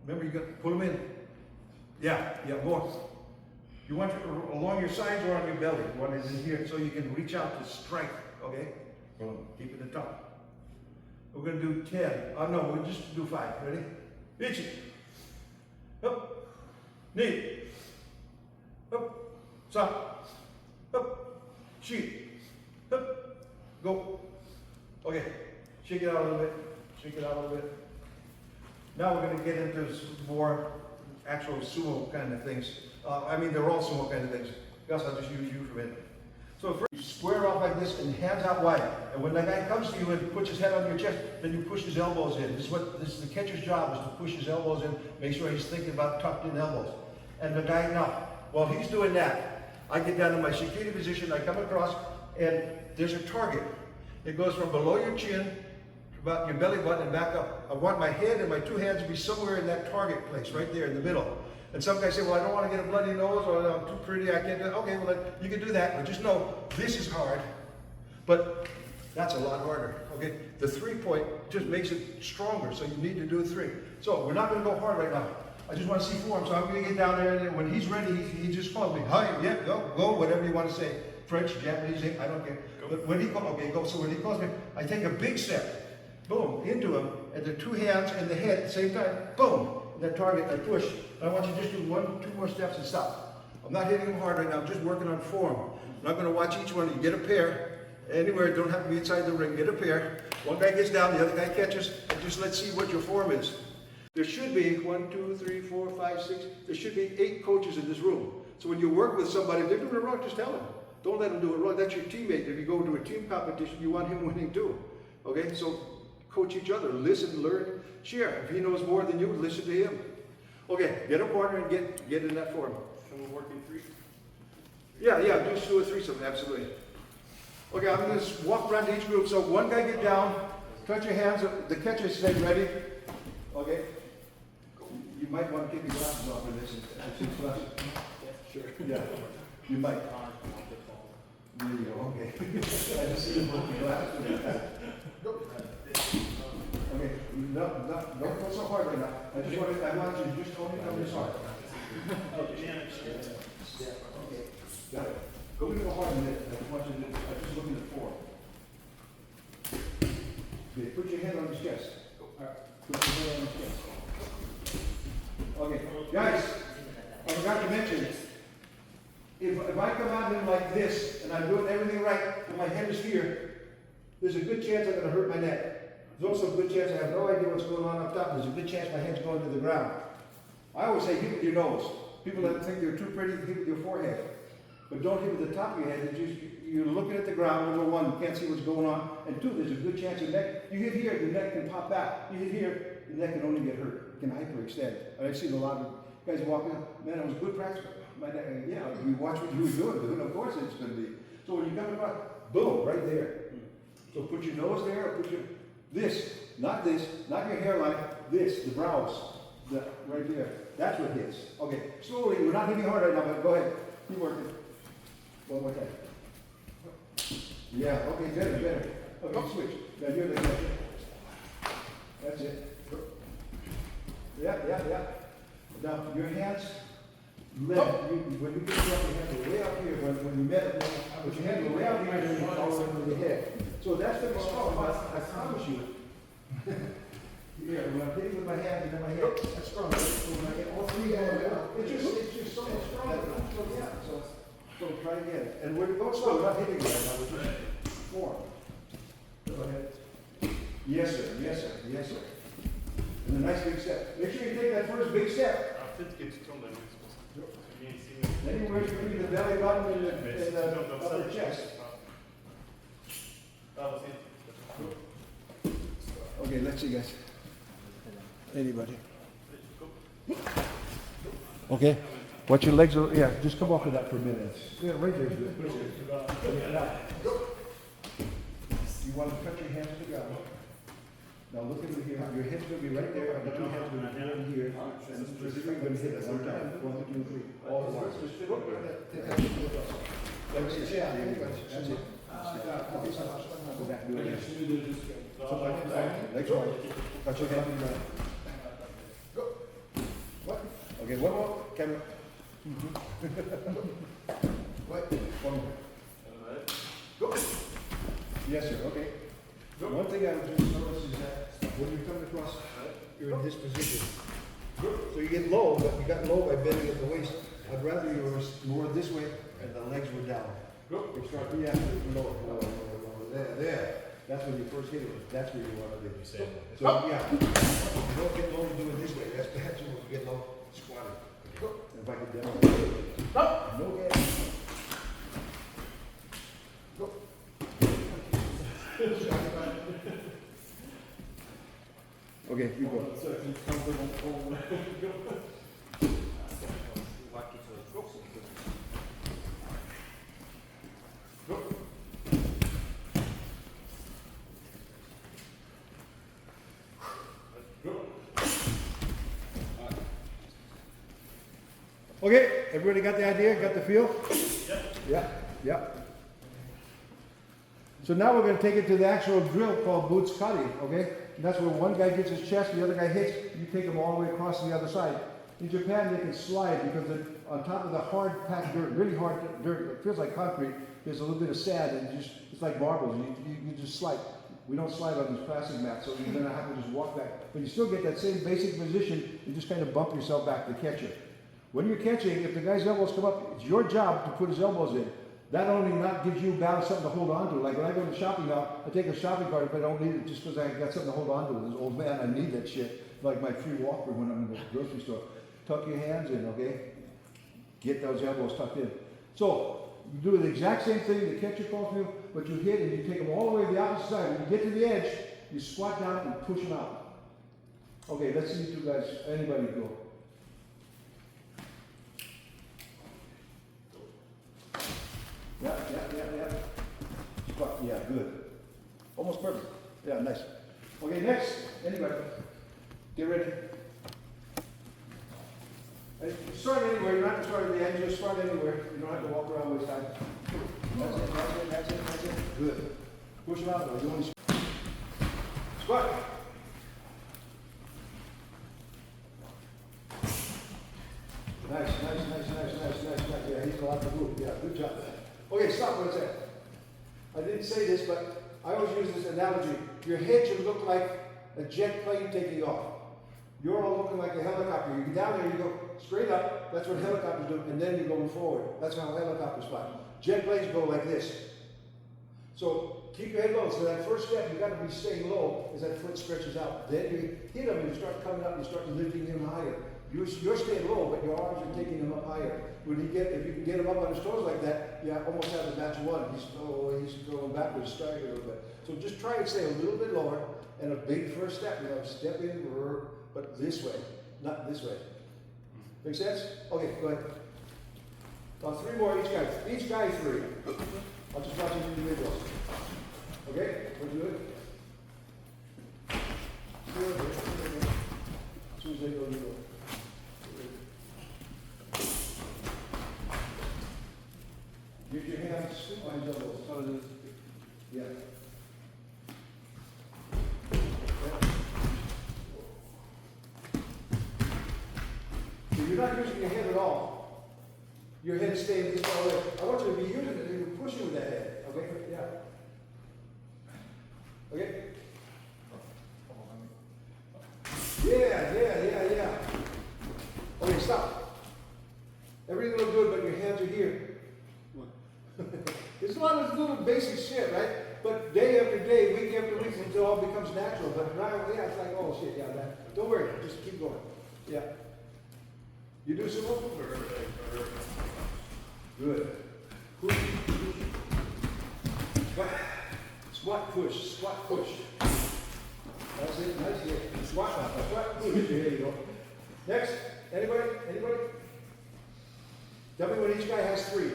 Remember, you got to pull them in. Yeah, more. You want it along your sides or on your belly. You want it in here so you can reach out to strength, okay? Boom, keep it at the top. We're going to do 10. No, we'll just do 5. Ready? Ichi. Up. Knee. Up. Stop. Up. Chi. Up. Go. Okay. Shake it out a little bit. Now we're going to get into more actual Sumo kind of things. They're all Sumo kind of things. Gus, I'll just use you for a minute. So first, you square off like this and hands out wide. And when the guy comes to you and puts his head on your chest, then you push his elbows in. This is the catcher's job, is to push his elbows in, make sure he's thinking about tucked in elbows. And the guy, now, while he's doing that, I get down in my shikiri position, I come across, and there's a target. It goes from below your chin, about your belly button and back up. I want my head and my 2 hands to be somewhere in that target place, right there in the middle. And some guys say, well, I don't want to get a bloody nose, or I'm too pretty, I can't do it. Okay, well, then you can do that, but just know, this is hard, but that's a lot harder, okay? The 3-point just makes it stronger, so you need to do 3. So we're not going to go hard right now. I just want to see form, so I'm going to get down there, and when he's ready, he just calls me, hi, yeah, go, whatever you want to say. French, Japanese, I don't care. But when he calls, okay, go. So when he calls me, I take a big step. Boom, into him, and the 2 hands and the head at the same time, boom, and that target, I push. And I want you to just do 1, 2 more steps and stop. I'm not hitting him hard right now, I'm just working on form. I'm not going to watch each one. You get a pair, anywhere, don't have to be inside the ring, get a pair. One guy gets down, the other guy catches, and just let's see what your form is. There should be 1, 2, 3, 4, 5, 6, there should be 8 coaches in this room. So when you work with somebody, if they're doing it wrong, just tell them. Don't let them do it wrong. That's your teammate. If you go to a team competition, you want him winning too. Okay, so coach each other. Listen, learn, share. If he knows more than you, listen to him. Okay, get a partner and get in that form. Can we work in three? Yeah, do a threesome, absolutely. Okay, I'm going to walk around to each group. So one guy get down, touch your hands, the catcher stay ready. Okay. You might want to take your glasses off for this. Sure. Yeah. You might. There you go. Okay. I just see you with your glasses. Okay. No, don't go so hard right now. I want you to just only come this hard. Okay. Got it. Go a little hard in it. I just want you to. I just looking at 4. Okay. Put your hand on his chest. Put your hand on his chest. Okay, guys, I forgot to mention, if I come out in like this, and I'm doing everything right, and my head is here, there's a good chance I'm going to hurt my neck. There's also a good chance I have no idea what's going on up top. There's a good chance my head's going to the ground. I always say hit with your nose. People that think they're too pretty, hit with your forehead. But don't hit with the top of your head. You're looking at the ground, number 1, you can't see what's going on. And 2, there's a good chance your neck, you hit here, your neck can pop back. You hit here, your neck can only get hurt. It can hyperextend. And I've seen a lot of guys walking, man, it was good practice. My neck, yeah, you watch what you were doing, but of course it's going to be. So when you come across, boom, right there. So put your nose there, or put your, this, not your hairline, this, the brows, right there. That's what hits. Okay, slowly, we're not hitting hard right now, but go ahead, keep working. One more time. Yeah, okay, better. Okay, switch. Now you're the catcher. That's it. Yeah. Now, your hands, when you get your hands are way up here, when you met it, but your hands are way up here, and then you follow into the head. So that's the strong, I promise you. Here, when I'm hitting with my hands and then my head, that's strong. So when I get all 3 hands out, it's just so much stronger. So try again. And we're going slow, we're not hitting right now, we're just 4. Go ahead. Yes, sir. And a nice big step. Make sure you take that first big step. Anywhere between the belly button and the upper chest. Okay, let's see, guys. Anybody? Okay. Watch your legs. Yeah, just come off of that for a minute. Yeah, right there is good. Now, you want to cut your hands to the ground. Now look over here. Your head's going to be right there, and the 2 hands are going to be over here. And the 3 are going to hit at one time. 1, 2, 3. All at once. Just look at that. That's it. Yeah, that's it. Go back. Do it again. Legs wide. Cut your hand to the ground. Go. What? Okay, one more. Camera. What? One more. Go. Yes, sir. Okay. One thing I would just notice is that when you're coming across, you're in this position. So you get low, but you got low by bending at the waist. I'd rather you were more this way and the legs were down. You start, yeah, lower. There. That's when you first hit it. That's where you want to be. So, yeah. You don't get low to do it this way. That's bad. You get low, squatting. If I could demonstrate. No gas. Go. Okay, you go. Okay, everybody got the idea? Got the feel? Yeah. So now we're going to take it to the actual drill called boots kari, okay? And that's where one guy gets his chest, the other guy hits, you take them all the way across to the other side. In Japan, they can slide because on top of the hard packed dirt, really hard dirt, it feels like concrete, there's a little bit of sand, and it's like marbles, you just slide. We don't slide on these plastic mats, so you're going to have to just walk back. But you still get that same basic position, you just kind of bump yourself back to catch it. When you're catching, if the guy's elbows come up, it's your job to put his elbows in. That only not gives you balance, something to hold on to. Like when I go to shopping now, I take a shopping cart if I don't need it just because I got something to hold on to. As an old man, I need that shit. Like my free walker when I'm in the grocery store. Tuck your hands in, okay? Get those elbows tucked in. So, you do the exact same thing, the catcher calls you, but you hit and you take them all the way to the opposite side. When you get to the edge, you squat down and push them out. Okay, let's see you two guys, anybody go. Yeah. Squat, yeah, good. Almost perfect. Yeah, nice. Okay, next, anybody. Get ready. And start anywhere, you don't have to start at the end, just start anywhere. You don't have to walk around waist high. That's it. Good. Push them out though, you only squat. Nice. Yeah, he's a lot to move. Yeah, good job. Okay, stop, what's that? I didn't say this, but I always use this analogy. Your head should look like a jet plane taking off. You're all looking like a helicopter. You get down there, you go straight up. That's what helicopters do, and then you're going forward. That's how helicopters fly. Jet planes go like this. So keep your head low. So that first step, you got to be staying low as that foot stretches out. Then you hit them, and you start coming up, and you start lifting him higher. You're staying low, but your arms are taking him up higher. If you can get him up on his toes like that, you almost have a match one. He's going backwards, starting a little bit. So just try and stay a little bit lower, and a big first step. Step in, but this way, not this way. Make sense? Okay, go ahead. About 3 more each guy. Each guy 3. I'll just watch them individuals. Okay? We'll do it. As soon as they go, you go. Use your hands on your elbows. Yeah. So you're not using your head at all. Your head is staying this far away. I want you to be using it. You're pushing with that head. Okay? Yeah. Okay? Yeah. Okay, stop. Everything looks good, but your hands are here. It's a lot of little basic shit, right? But day after day, week after week, it all becomes natural. But now, yeah, it's like, oh shit, yeah, that. Don't worry, just keep going. Yeah. You do Sumo? Good. Push. Squat, push. That's it, nice here. Squat, push. There you go. Next, anybody? Tell me when each guy has 3.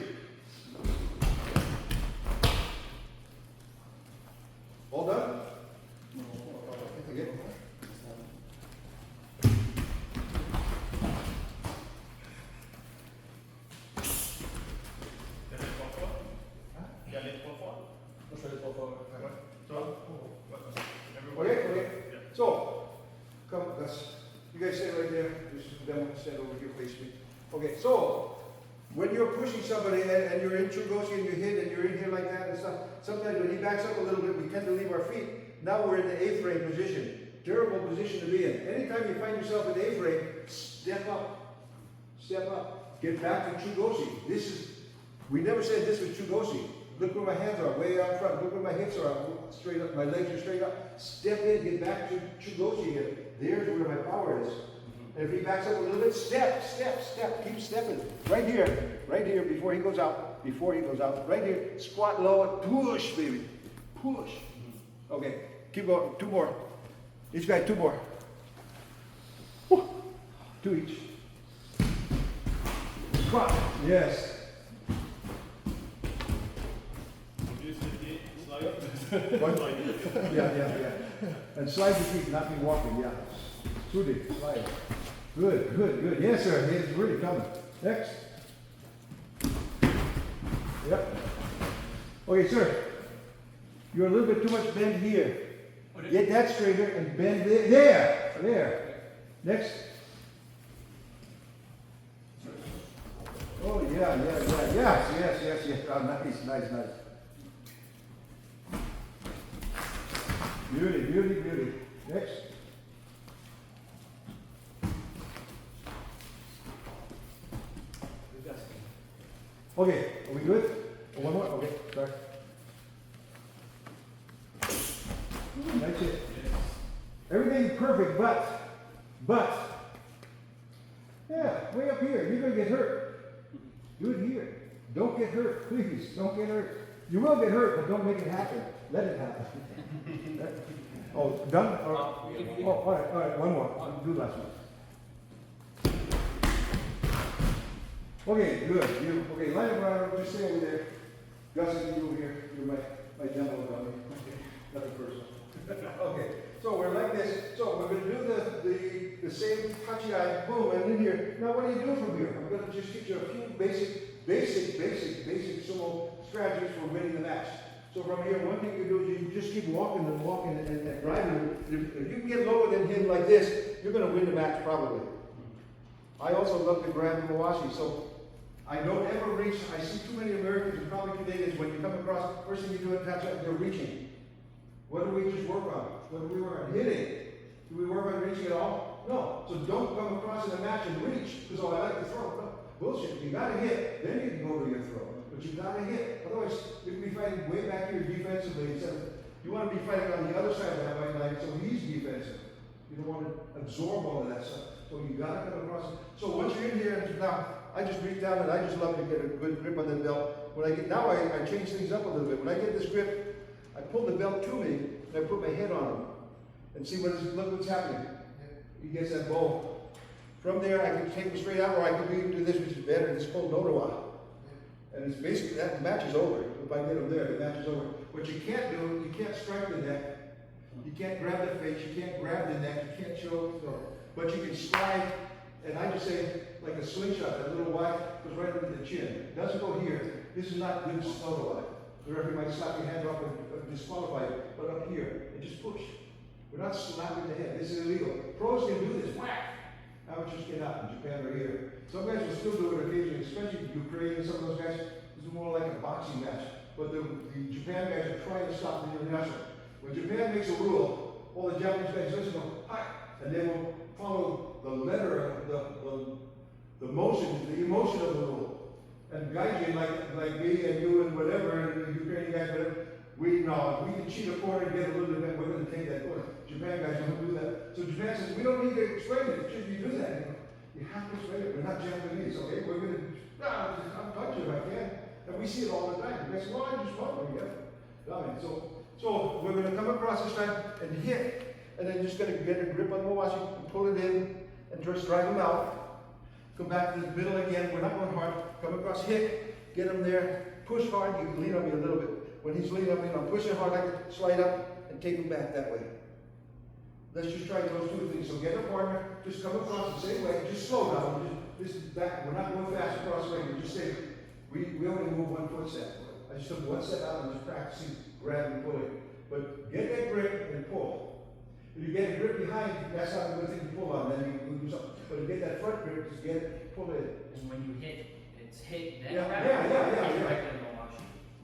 All done? Okay. Okay. So, come, you guys stand right there. Just them stand over here, face me. Okay, so when you're pushing somebody and you're in Chugoshi and you hit and you're in here like that and stuff, sometimes when he backs up a little bit, we tend to leave our feet. Now we're in the A-frame position. Terrible position to be in. Anytime you find yourself in the A-frame, step up. Get back to Chugoshi. We never said this was Chugoshi. Look where my hands are, way out front. Look where my hips are, straight up. My legs are straight up. Step in, get back to Chugoshi here. There's where my power is. And if he backs up a little bit, step. Keep stepping. Right here, before he goes out. Right here, squat low, push, baby. Push. Okay, keep going. 2 more. Each guy, 2 more. Woo. 2 each. Squat. Yes. Yeah. And slide your feet, not be walking, yeah. Trudy, slide. Good. Yes, sir, he's really coming. Next. Yep. Okay, sir. You're a little bit too much bend here. Get that straighter and bend there. Next. Oh, yeah. Yes. Oh, nice. Beauty. Next. Okay, are we good? One more? Okay, sorry. That's it. Everything perfect, but, yeah, way up here. You're going to get hurt. Do it here. Don't get hurt, please. Don't get hurt. You will get hurt, but don't make it happen. Let it happen. Oh, done? All right, one more. Do last one. Okay, good. You, okay, line up around, just stay over there. Gus, you over here. You're my demo dummy. Okay, nothing personal. Okay, so we're like this. So we're going to do the same touchy eye, boom, and in here. Now, what do you do from here? I'm going to just teach you a few basic Sumo strategies for winning the match. So from here, one thing you do is you just keep walking and walking and driving. If you can get lower than him like this, you're going to win the match probably. I also love to grab the Mawashi, so I don't ever reach. I see too many Americans and probably Canadians, when you come across, first thing you do is catch up, they're reaching. What do we just work on? What do we work on? Hitting. Do we work on reaching at all? No. So don't come across in a match and reach, because I like to throw. No. Bullshit. You gotta hit, then you can go to your throw. But you gotta hit. Otherwise, you can be fighting way back here defensively. You want to be fighting on the other side of that white line, so he's defensive. You don't want to absorb all of that stuff. So you gotta come across it. So once you're in here, now, I just reach down and I just love to get a good grip on the belt. When I get, now I change things up a little bit. When I get this grip, I pull the belt to me and I put my head on him. And see look what's happening. He gets that bow. From there, I can take him straight out, or I can even do this, which is better. It's called Notre. And it's basically, that match is over. If I get him there, the match is over. What you can't do, you can't strike the neck. You can't grab the face, you can't grab the neck, you can't choke. But you can slide, and I just say, like a slingshot, that little wide goes right under the chin. It doesn't go here. This is not good slow. The referee might slap your hand off and disqualify you, but up here, and just push. We're not slapping the head. This is illegal. Pros can do this. Whack! Amateurs get out. In Japan or here. Some guys will still do it occasionally, especially Ukraine and some of those guys. This is more like a boxing match. But the Japan guys are trying to stop the international. When Japan makes a rule, all the Japanese guys listen, go, hi, and they will follow the letter of the motion, the emotion of the rule. And Gaijin, like me and you and whatever, and the Ukrainian guys, whatever, we can cheat a quarter and get a little bit, we're going to take that quarter. Japan guys don't do that. So Japan says, we don't need to explain it. Should you do that? You have to explain it. We're not Japanese, okay? We're going to, I'll touch you if I can. And we see it all the time. You guys say, well, I just want one, yeah. So we're going to come across this time and hit, and then just going to get a grip on the Mawashi and pull it in and just drive him out. Come back to the middle again. We're not going hard. Come across, hit, get him there, push hard. You can lean on me a little bit. When he's leaning on me, I'm pushing hard. I can slide up and take him back that way. Let's just try those two things. So get a partner, just come across the same way, just slow down. This is back. We're not going fast across the way. We just say, we only move 1 foot step. I just took 1 step out and just practicing grab and pulling. But get that grip and pull. If you get a grip behind, that's not a good thing to pull on, then you do something. But if you get that front grip, just get it, pull it. And when you hit, it's hit, then Yeah, grab yeah, it, yeah, it's yeah. right in the wash.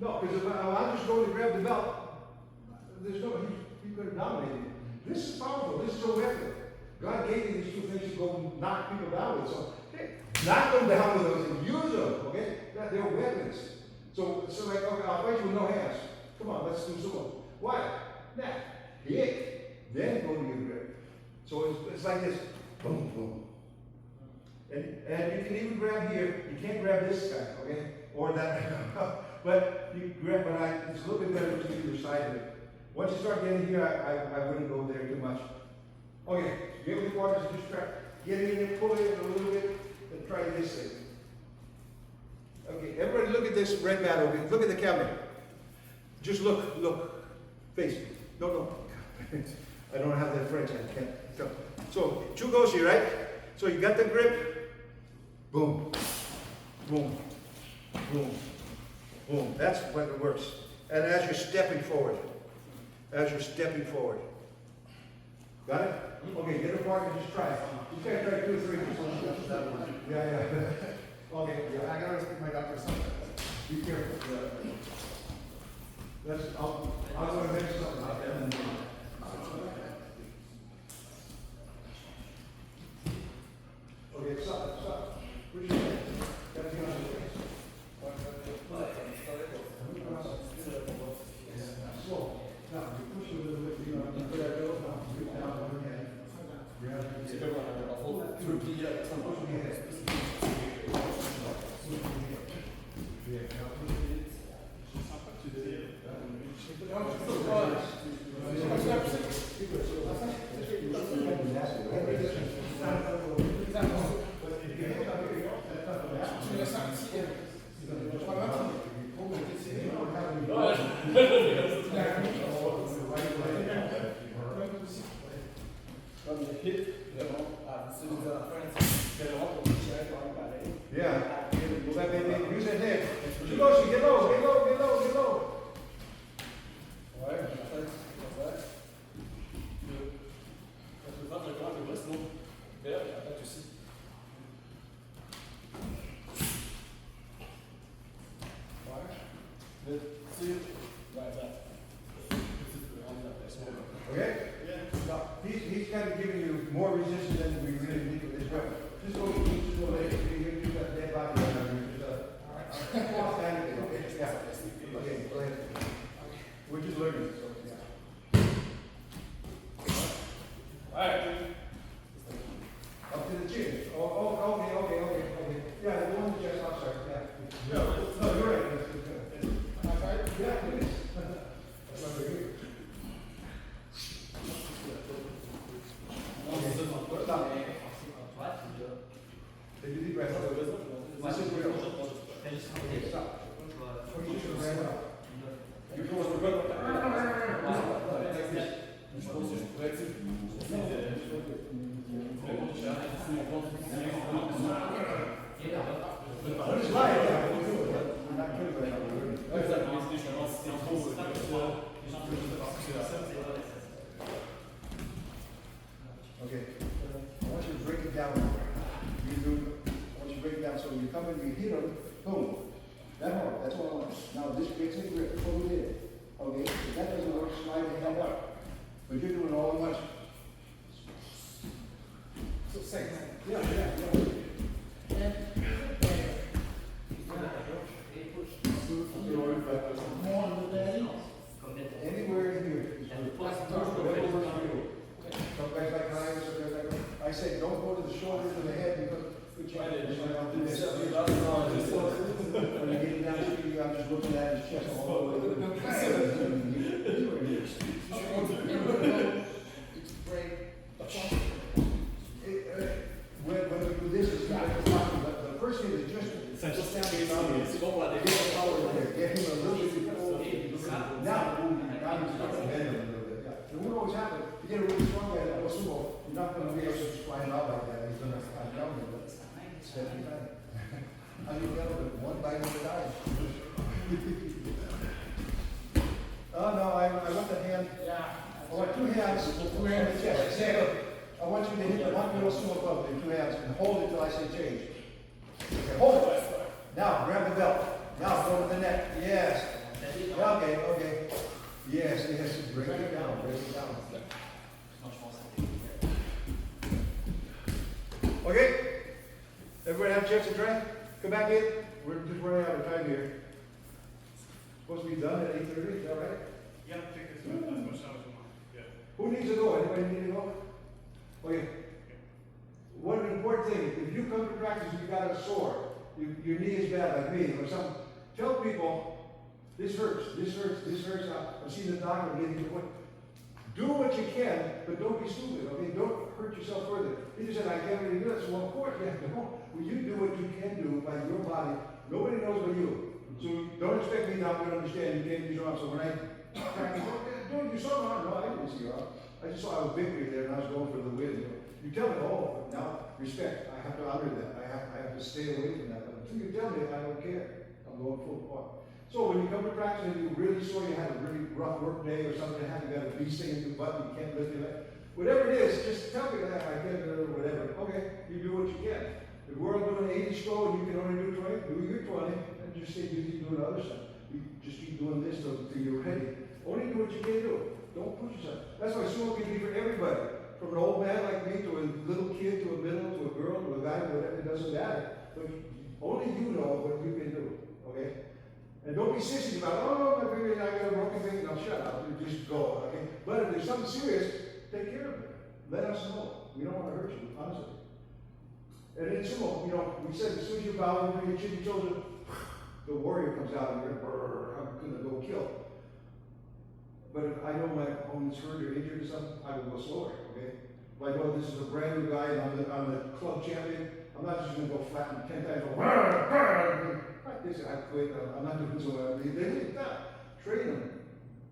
No, because if I'm just going to grab the belt, there's no, he could have dominated me. This is powerful, this is a weapon. God gave you these two things to go knock people down with. So, hey, knock them down with those and use them, okay? They're weapons. So like, okay, I'll fight you with no hands. Come on, let's do Sumo. Why? Nah, hit, then go to your grip. So it's like this, boom, boom. And you can even grab here. You can't grab this guy, okay? Or that. But you grab, it's a little bit better to either side of it. Once you start getting here, I wouldn't go there too much. Okay, get with the partners, just try, get in there, pull it a little bit, and try this thing. Okay, everybody look at this red mat over here. Look at the camera. Just look, face me. No. I don't have that French, I can't. So, Chugoshi, right? So you got the grip, boom, boom, boom, boom. That's when it works. And as you're stepping forward. Got it? Okay, get a partner, just try it. You can't try 2 or 3. Yeah. Okay, yeah. I gotta respect my doctor sometimes. Be careful. I'm going to make something out there. Okay, stop. Where's your head? Gotta be on your face. Slow. Now, you push a little bit, you put that middle, now, scoot down on your head. Grab it. Push your head. Yeah, now push it in. Keep Okay? Yeah. Now, he's kind of giving you more resistance than we really need for this weapon. Just go later. You got dead body right now. Okay? Yeah. Okay, go ahead. We're just learning. So, yeah. Alright. Up to the chin. Okay. Yeah, the one just outside. Yeah. No, you're right. That's good. Yeah, please. That's what we're here. Okay. Stop. Take a deep breath. This is real. Okay, stop. You should ran up. You're supposed to run. What is life? We're not good right now. Okay. I want you to break it down. I want you to break it down so you come in, you hit them, boom. That hard. That's what I want. Now this gets in grip. Hold it. Okay. If that doesn't work, slide the hand up. But you're doing all at once. So say. Yeah. Anywhere in here. Some guys like climbers, some guys like. I say don't go to the shoulders or the head because I'll do this. When I get down to you, I'm just looking at his chest all the way. When we do this, it's not the first thing is just down get him a little bit. Now you start to bend him a little bit. Yeah. It won't always happen. You get a really strong guy like Sumo, you're not going to be able to just fly him out like that. He's going to come down with it. How do you get over one bite at a time? Oh no, I want the hand. I want two hands on the chest. I want you to hit the one middle Sumo above in two hands and hold it till I say change. Okay, hold it. Now grab the belt. Now go to the neck. Yes. Okay. Yes. Break it down. Okay? Everybody have a chance to try? Come back in. We're just running out of time here. Supposed to be done at 8:30, is that right? Yeah, take as much time as you want. Yeah. Who needs to go? Anybody need to go? Okay. One important thing, if you come to practice and you got a sore, your knee is bad like me or something, tell people, this hurts. I've seen the doctor getting to the point. Do what you can, but don't be stupid, okay? Don't hurt yourself further. He just said, I can't really do this. Well, of course, yeah, no. Well, you do what you can do by your body. Nobody knows but you. So don't expect me not to understand. You can't use your arm. So when I practice, dude, you saw my arm. No, I didn't see your arm. I just saw a victory there and I was going for the win. You tell me, oh, now, respect. I have to honor that. I have to stay away from that. But until you tell me, I don't care. I'm going full part. So when you come to practice and you really saw you had a really rough work day or something, you got a bee sting in your butt, you can't lift your leg. Whatever it is, just tell me that I can't do it or whatever. Okay, you do what you can. If we're all doing 80 slow and you can only do 20, do your 20 and just stay busy doing other stuff. You just keep doing this until you're ready. Only do what you can do. Don't push yourself. That's why Sumo can be for everybody. From an old man like me to a little kid to a middle to a girl to a guy, whatever, it doesn't matter. But only you know what you can do. Okay? And don't be sissy about, oh, my finger, I got a broken finger. No, shut up. You just go, okay? But if there's something serious, take care of it. Let us know. We don't want to hurt you, honestly. And in Sumo, we said as soon as you bow into your chin shoulder, the warrior comes out and you're I'm going to go kill. But if I know my opponent's hurt or injured or something, I will go slower, okay? If I know this is a brand new guy and I'm the club champion, I'm not just going to go flat and 10 times, this I quit, I'm not doing so well. They did that. Train them,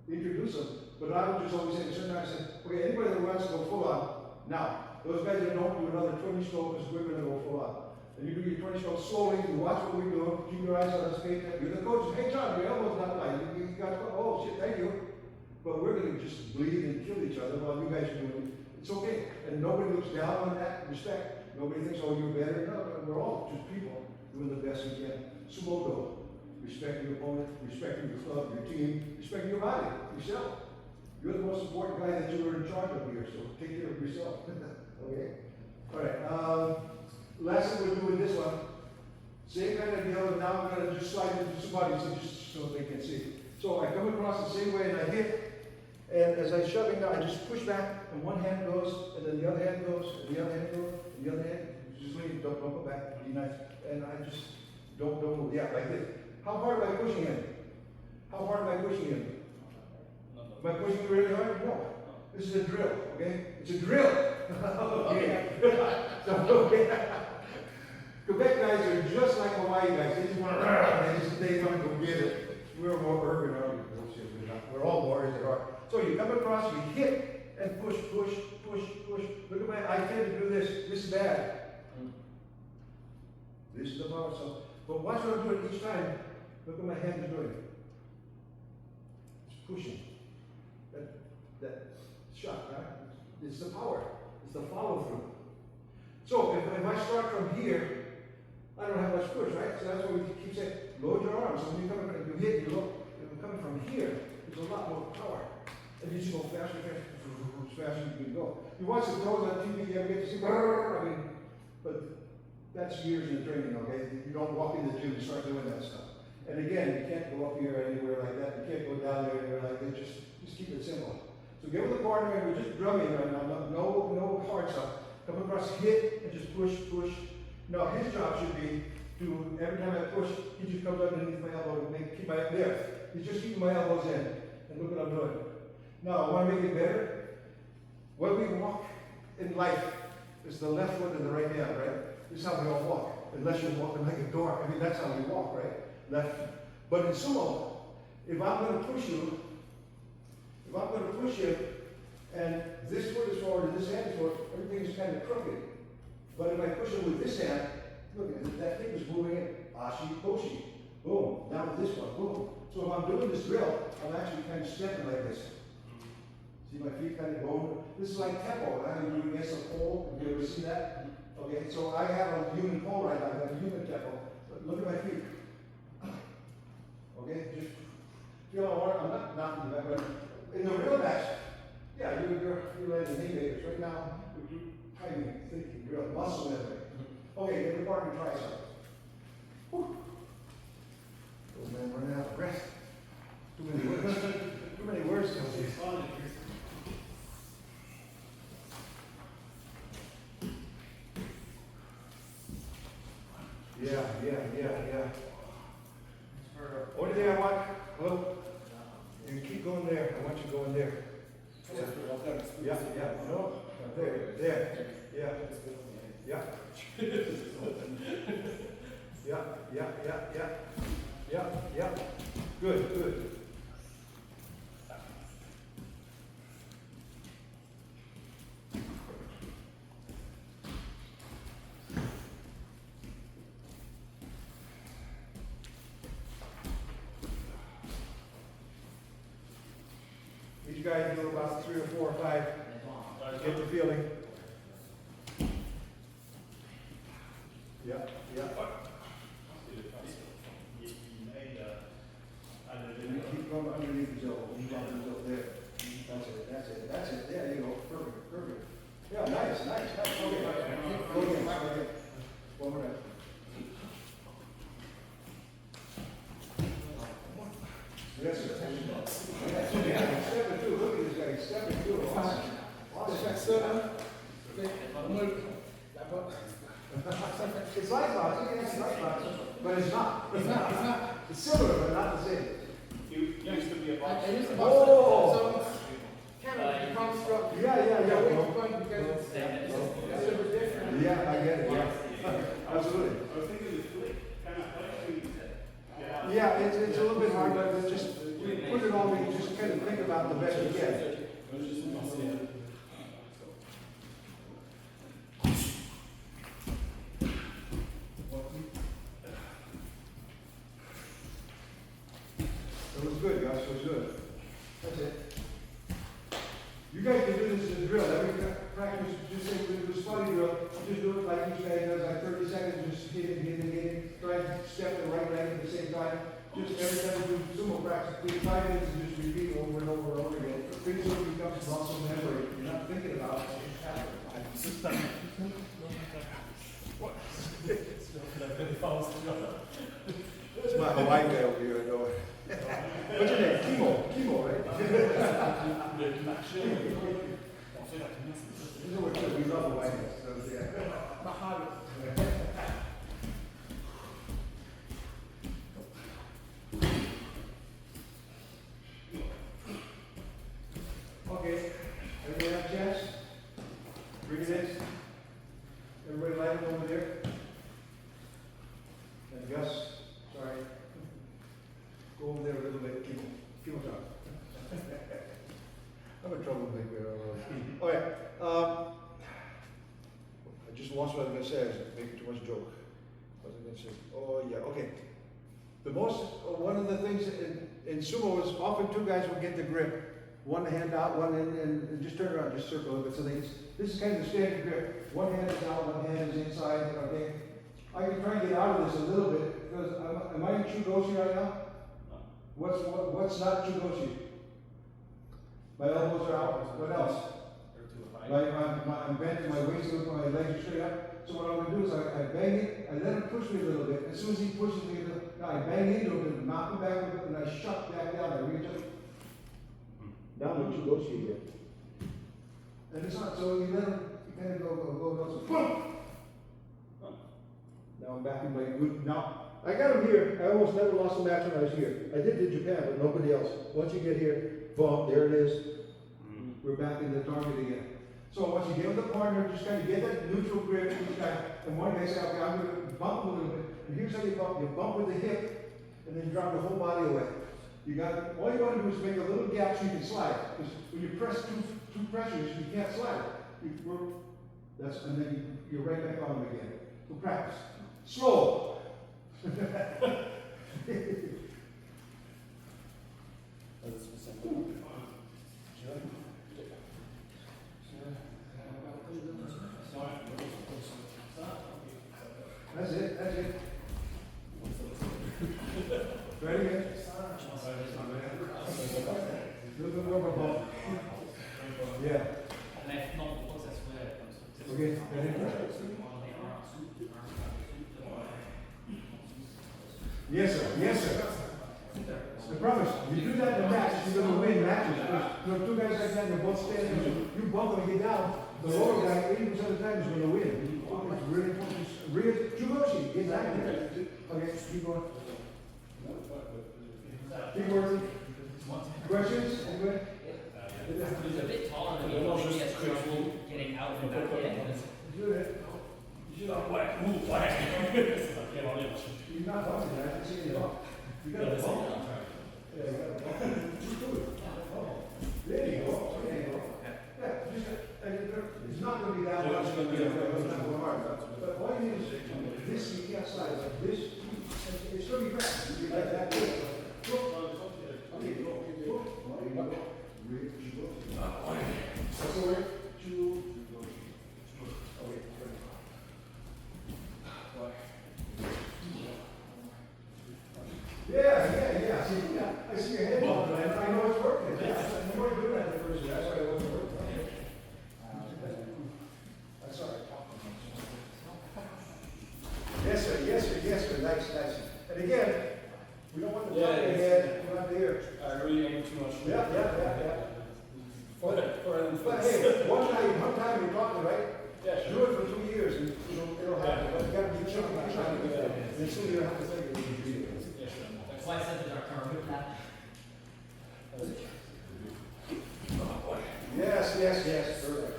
introduce them. But I would just always say, certain times, okay, anybody that wants to go full on, now, those guys that don't do another 20 stroke because we're going to go full on. And you do your 20 stroke slowly, you watch what we do, keep your eyes on us, you're the coach, hey John, your elbow's not light, you got to, oh shit, thank you. But we're going to just bleed and kill each other while you guys are doing it. It's okay. And nobody looks down on that, respect. Nobody thinks, oh, you're better. No, we're all just people doing the best we can. Sumo do. respecting your opponent, respecting your club, your team, respecting your body, yourself. You're the most important guy that you are in charge of here, so take care of yourself. Okay? Alright, last thing we'll do with this one, same kind of deal, now I'm going to just slide into somebody just so they can see. So I come across the same way and I hit, and as I shove it down, I just push back, and one hand goes, and then the other hand goes, and the other hand goes, and the other hand, just leave, don't go back, be nice. And I just don't move, yeah, like this. How hard am I pushing him? How hard am I pushing him? Am I pushing him really hard? No. This is a drill, okay? It's a drill. Okay. So, okay. Quebec guys are just like Hawaii guys. They just want to, they want to go get it. We're more urban, aren't we? We're all warriors at heart. So you come across, you hit, and push. Look at my, I tend to do this. This is bad. This is the power. So, but watch what I'm doing each time. Look at my hand is doing. It's pushing. That shot, right? It's the power. It's the follow through. So if I start from here, I don't have much push, right? So that's why we keep saying, load your arms. So when you come in, you hit, you look, you're coming from here, there's a lot more power. And you just go faster, as fast as you can go. You watch the throws on TV, you ever get to see, I mean, but that's years in training, okay? You don't walk in the gym and start doing that stuff. And again, you can't go up here anywhere like that. You can't go down there anywhere like that. Just keep it simple. So get with the partner and we're just drumming right now. No hard stuff. Come across, hit, and just push. Now his job should be to, every time I push, he just comes underneath my elbow and keep my, there. He's just keeping my elbows in. And look what I'm doing. Now, I want to make it better. When we walk in life, it's the left foot and the right hand, right? This is how we all walk. Unless you're walking like a dog. I mean, that's how we walk, right? Left. But in sumo, if I'm going to push you, and this foot is forward and this hand is forward, everything is kind of crooked. But if I push it with this hand, look at it, that hip is moving in. Ashi, koshi. Boom. Now with this one, boom. So if I'm doing this drill, I'm actually kind of stepping like this. See my feet kind of going? This is like tempo, right? You do against a pole. Have you ever seen that? Okay, so I have a human pole right now. I have a human tempo. But look at my feet. Okay, just feel how I'm not knocking you back, but in the real match, yeah, you're like the haymakers. Right now, you're timing, thinking, real muscle memory. Okay, get the partner try something. Whew. Oh man, running out of breath. Too many words. Too many words. Yeah. Only thing I want, well, you keep going there. I want you going there. Yeah. No, there. Yeah. Good. Each guy do about 3 or 4 or 5. Get the feeling. Yeah. And keep going underneath his elbow. Keep on his elbow there. That's it. There you go. Perfect. Yeah, nice. Okay. Go again. One more time. Yes, sir. Step 2. Look at this guy. Step 2. Awesome. It's like boxing, but it's not. It's similar, but not the same. You used to be a boxer. I used to box. So kind of construct. Yeah. Because it's super different. Yeah, I get it. Yeah. Absolutely. I was thinking the flick, kind of flexing. Yeah, it's a little bit hard, but just put it on me. Just kind of think about the best you can. It was good, guys. It was good. That's it. You guys can do this as a drill. Every practice, just say we do a spotty drill. Just do it like each guy does, like 30 seconds. Just hit it. Try and step the right leg at the same time. just every time you do sumo practice, please 5 minutes and just repeat over and over and over again. Pretty soon it becomes muscle memory. You're not thinking about it, it's happening. That's my Hawaii guy over here, I know it. What's your name? Kimo, right? You know what, we love Hawaii, so yeah. Mahalo. Okay, everybody have a chance? Bring it in. Everybody line up over there. And Gus, sorry. Go over there a little bit, Kimo talk. I'm in trouble with it. All right, I just lost what I was gonna say, I was making too much joke. What was I gonna say? Oh, yeah, okay. One of the things in sumo is often two guys will get the grip. One hand out, one in, and just turn around, just circle a bit. So this is kind of the standard grip. One hand is out, one hand is inside, okay? I can try and get out of this a little bit, because am I in Chugoshi right now? What's not Chugoshi? My elbows are out, what else? I'm bent, my waist goes, my legs are straight up. So what I'm gonna do is I bang it, I let him push me a little bit. As soon as he pushes me, I bang into him and knock him back a bit, and I shut back down, I reach up. Down with Chugoshi again. And it's not, so you let him, you kind of go, so boom! Now I'm back in my good, now, I got him here, I almost never lost a match when I was here. I did in Japan, but nobody else. Once you get here, boom, there it is. We're back in the target again. So once you get with the partner, just kind of get that neutral grip, and one guy says, okay, I'm going to bump a little bit, and here's how you bump with the hip, and then you drop the whole body away. All you want to do is make a little gap so you can slide. Because when you press two pressures, you can't slide. And then you're right back on them again. So practice. Slow. That's it. Ready? A little bit more of a bump. Yeah. Maintenant, pour que ça soit comme ça. Okay. Ready? Yes, sir. I promise, you do that in a match, you're going to win matches. Because two guys like that, they're both standing, you bump them and get down, the lower guy, 80% of the time, is going to win. It's really important. Chugoshi, exactly. Okay, keep going. Keep working. Questions? Anybody? He's a bit taller than me, I think he has trouble getting out and back in. Do it. You're not bumping that, I can see it off. You got to bump. Yeah, you got to bump. Just do it. There you go. Yeah, it's not going to be that much. It's going to be hard. But all you need is this, you can't slide like this. It's going to be fast. You like that good. Okay, go. What's the word? Yeah. See, I see your head bobbing. I know it's working. Yeah, you weren't doing that the first year. That's why it wasn't working. That's all right. Yes, sir. Nice. And again, we don't want the top of your head. We want the ear. I really aim too much. Yeah. But hey, one time you're talking, right? Yeah, sure. Do it for 2 years and it'll happen. But you gotta be trying to do that. And soon you'll have to think of it. Yeah, sure. That's why I said that our with that. Yes. Perfect.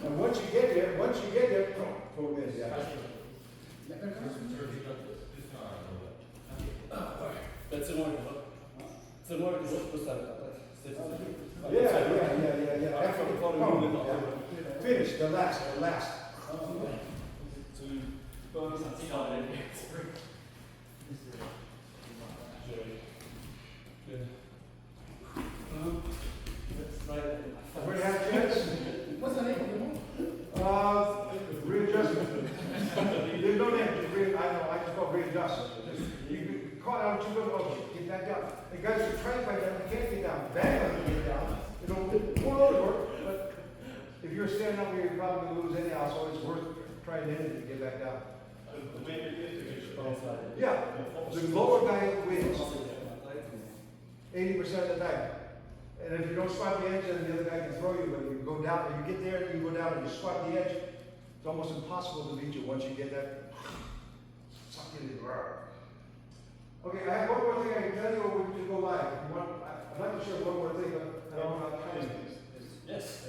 And once you get there, go in, yeah. C'est moi que je peux ça. Yeah. Finish, the last. Everybody have a chance? What's the name of the movie? Readjustment. There's no name, I just call readjustment. You call out, you go, try and fight down, you can't get down. Bang, you get down. You know, more load work, but if you're standing up here, you're probably going to lose anyhow, so it's worth trying anything to get back down. Yeah, the lower guy wins 80% of the time. And if you don't spot the edge, then the other guy can throw you. But you go down, and you get there, and you go down, and you spot the edge, it's almost impossible to beat you once you get that. Suck it in. Okay, I have one more thing I can tell you, or we can go live. If you want, I'd like to share one more thing, but I don't have time. Yes.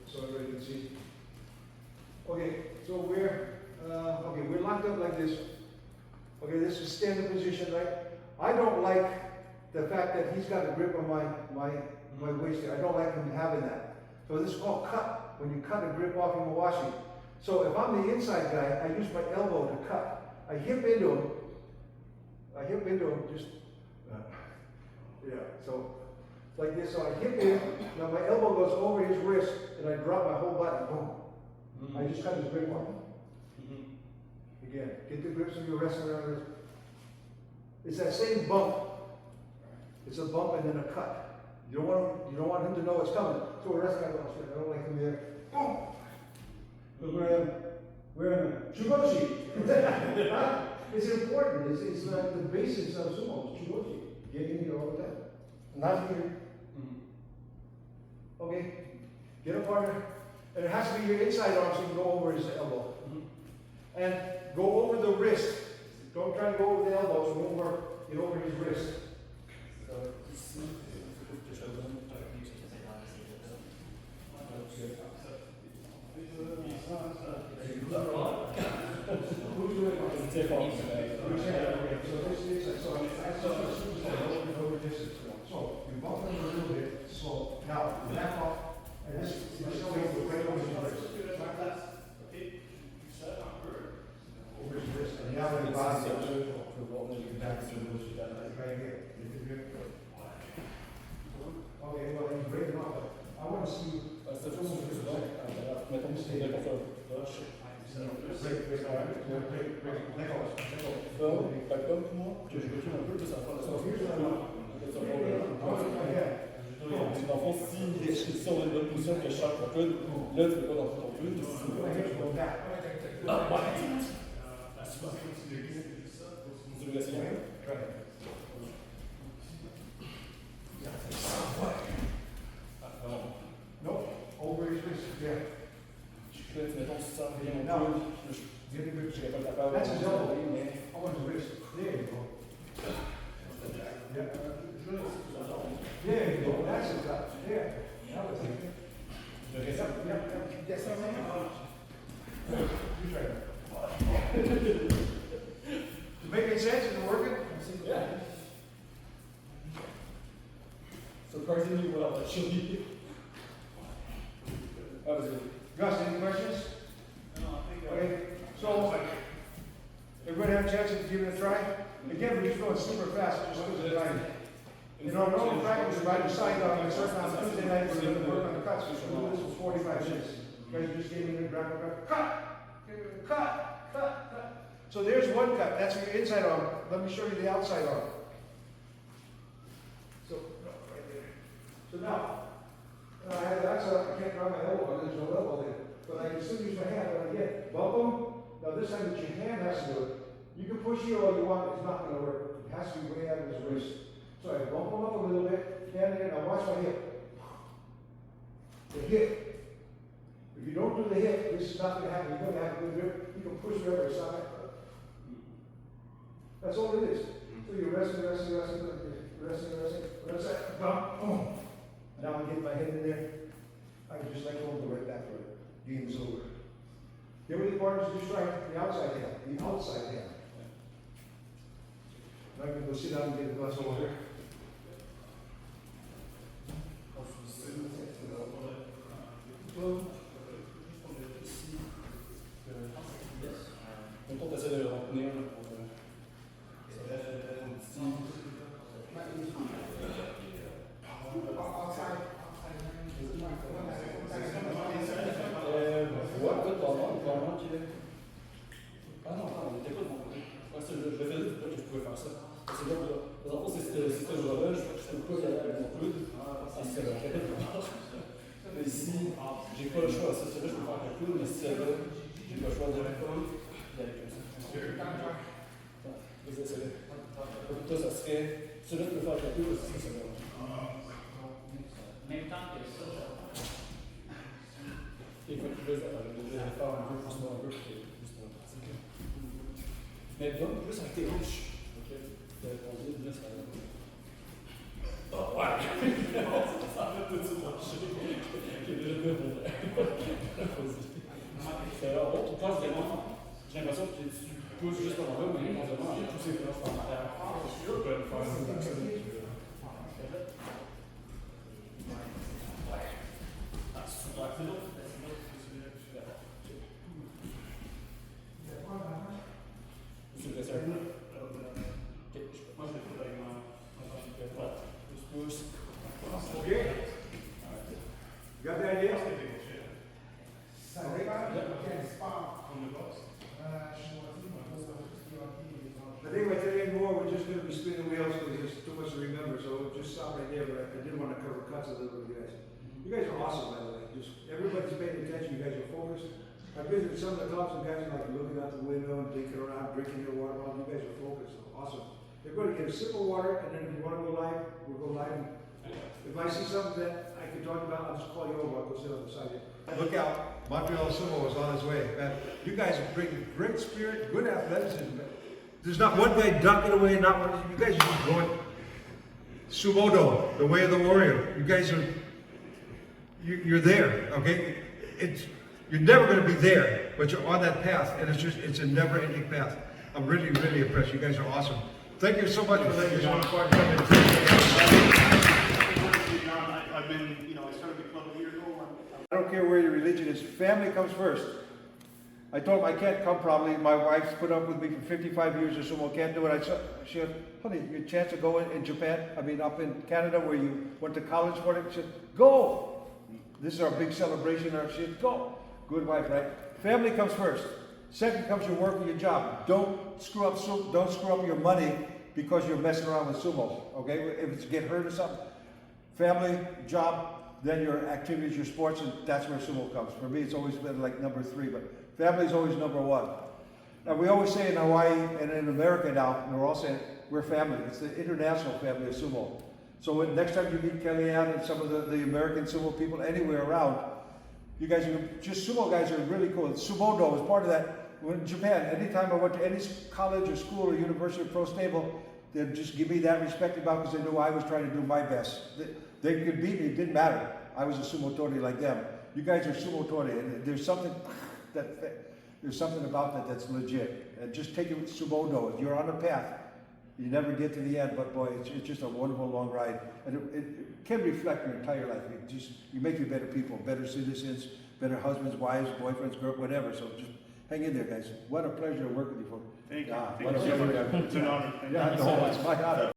So everybody can see. Okay, so we're locked up like this. Okay, this is standing position, right? I don't like the fact that he's got a grip on my waist here. I don't like him having that. So this is called cut. When you cut a grip off in Mawashi. So if I'm the inside guy, I use my elbow to cut. I hip into him. Just, yeah, so like this. So I hip in, now my elbow goes over his wrist, and I drop my whole body, boom. I just cut his grip off. Again, get the grips of your wrestling around this. It's that same bump. It's a bump and then a cut. You don't want him to know it's coming. So we're wrestling out. I don't like him there. Boom. Look where am I? Chugoshi. It's important. It's like the basics of sumo. Chugoshi. Get in here all the time. Not here. Okay. Get a partner. And it has to be your inside arm so you can go over his elbow. And go over the wrist. Don't try to go over the elbow, so get over his wrist. Who's doing it? So you bump him a little bit, slow. Now, back off, and this is showing the right over his wrist. Over his wrist, and now when the body goes, back to the wrist, right here. Okay, well, he's breaking off. I want to see. Pas comme moi, que je recule un peu, que ça va faire dans le fond, si on a une bonne position que je charge ton coude, là tu peux pas dans ton coude. Ah ouais! Tu veux l'essayer un peu? No, over his wrist, yeah. Mettons, si ça revient au coude, je serais pas capable. That's his elbow. Over his wrist. There you go. Yeah. There you go. That's it. There. Now it's like it. Yeah. Yes, you try it. Making sense? Is it working? Yeah. Surprisingly well, actually. That was good. Gus, any questions? No, I think okay. So, everybody have a chance to give it a try? Again, we're just going super fast just because of time. In our normal practice, we ride the side on a certain on Tuesday night, we're going to work on the cuts. We'll do this for 45 minutes. You guys just gave me the grab, cut. So there's one cut. That's your inside arm. Let me show you the outside arm. So, right there. So now, I can't grab my elbow, there's no elbow there. But I can still use my hand, and again, bump them. Now this time that your hand has to do it. You can push here all you want, it's not going to work. It has to be way out of his wrist. So I bump him up a little bit, stand there, now watch my hip. The hip. If you don't do the hip, this is not going to happen. You're going to have a good grip. You can push wherever it's not. That's all it is. So you're resting. Bump, boom. Now I get my head in there. I can just let go and go right back for it. Game's over. The only partners just try the outside hand. The outside hand. Now I'm going to go sit down and get a glass of water. Quand on essaie de le retenir, Ah non, on n'était pas de mon côté. Je le faisais, que je pouvais faire ça. donc, dans le fond, c'est ce jour-là, je ne peux pas y aller avec mon coude, et c'est le fait de mais si j'ai pas le choix, ça serait je peux faire avec le coude, mais si celle-là, j'ai pas le choix de y aller comme ça. Vas-y, essaye. Toi, ça serait, celui-là, tu peux faire avec le coude, c'est ça. Même temps que ça. Et puis, je vais faire un peu plus loin, un peu plus pour la pratique. Mais donc, plus avec tes hanches. Ok. On dit, là, ça va. Oh, ouais! Ça va tout de suite marcher. Ok, déjà bien pour vrai. C'est alors bon, tu passes vraiment. J'ai l'impression que tu pousses juste par en bas, mais non seulement tu pousses les planches par en arrière. Je peux le faire comme ça. Ah, super. C'est bon. Monsieur le professeur. Ok, moi je vais faire avec ma pouce. Okay? You got the idea? I think by today more, we're just going to be spinning wheels because there's too much to remember, so we'll just stop right there, but I did want to cover cuts a little bit, guys. You guys are awesome, by the way. Just everybody's paying attention, you guys are focused. I've visited some of the clubs and guys are like looking out the window and thinking around, drinking their water bottle. You guys are focused, so awesome. They're going to get a sip of water, and then if you want to go live, we'll go live. If I see something that I can talk about, I'll just call you over. I'll go sit on the side. Look out, Montreal Sumo is on his way. Man, you guys are bringing great spirit, good athleticism. There's not one guy ducking away, not one. You guys are just going Sumo, the way of the warrior. You guys are, you're there, okay? You're never going to be there, but you're on that path, and it's a never-ending path. I'm really, really impressed. You guys are awesome. Thank you so much for letting us come in. I've been, I started the club a year ago. I don't care where your religion is, family comes first. I told him I can't come probably. My wife's put up with me for 55 years or so. I can't do it. She said, honey, your chance to go in Japan, up in Canada where you went to college for it. She said, go. This is our big celebration. She said, go. Good wife, right? Family comes first. Second comes your work or your job. Don't screw up your money because you're messing around with sumo. Okay? If it's get hurt or something. Family, job, then your activities, your sports, and that's where sumo comes. For me, it's always been like number 3, but family is always number 1. Now, we always say in Hawaii and in America now, and we're all saying we're family. It's the international family of sumo. So next time you meet Kellyanne and some of the American sumo people anywhere around, you guys are just sumo guys are really cool. Sumo-do is part of that. In Japan, anytime I went to any college or school or university or pro stable, they'd just give me that respect about because they knew I was trying to do my best. They could beat me, it didn't matter. I was a sumo tori like them. You guys are sumo tori, and there's something about that that's legit. And just take it with sumo-do. If you're on a path, you never get to the end, but boy, it's just a wonderful long ride. And it can reflect your entire life. You make you better people, better citizens, better husbands, wives, boyfriends, girls, whatever. So just hang in there, guys. What a pleasure to work with you. Thank you. What a pleasure. It's an honor. Yeah, no, it's my honor.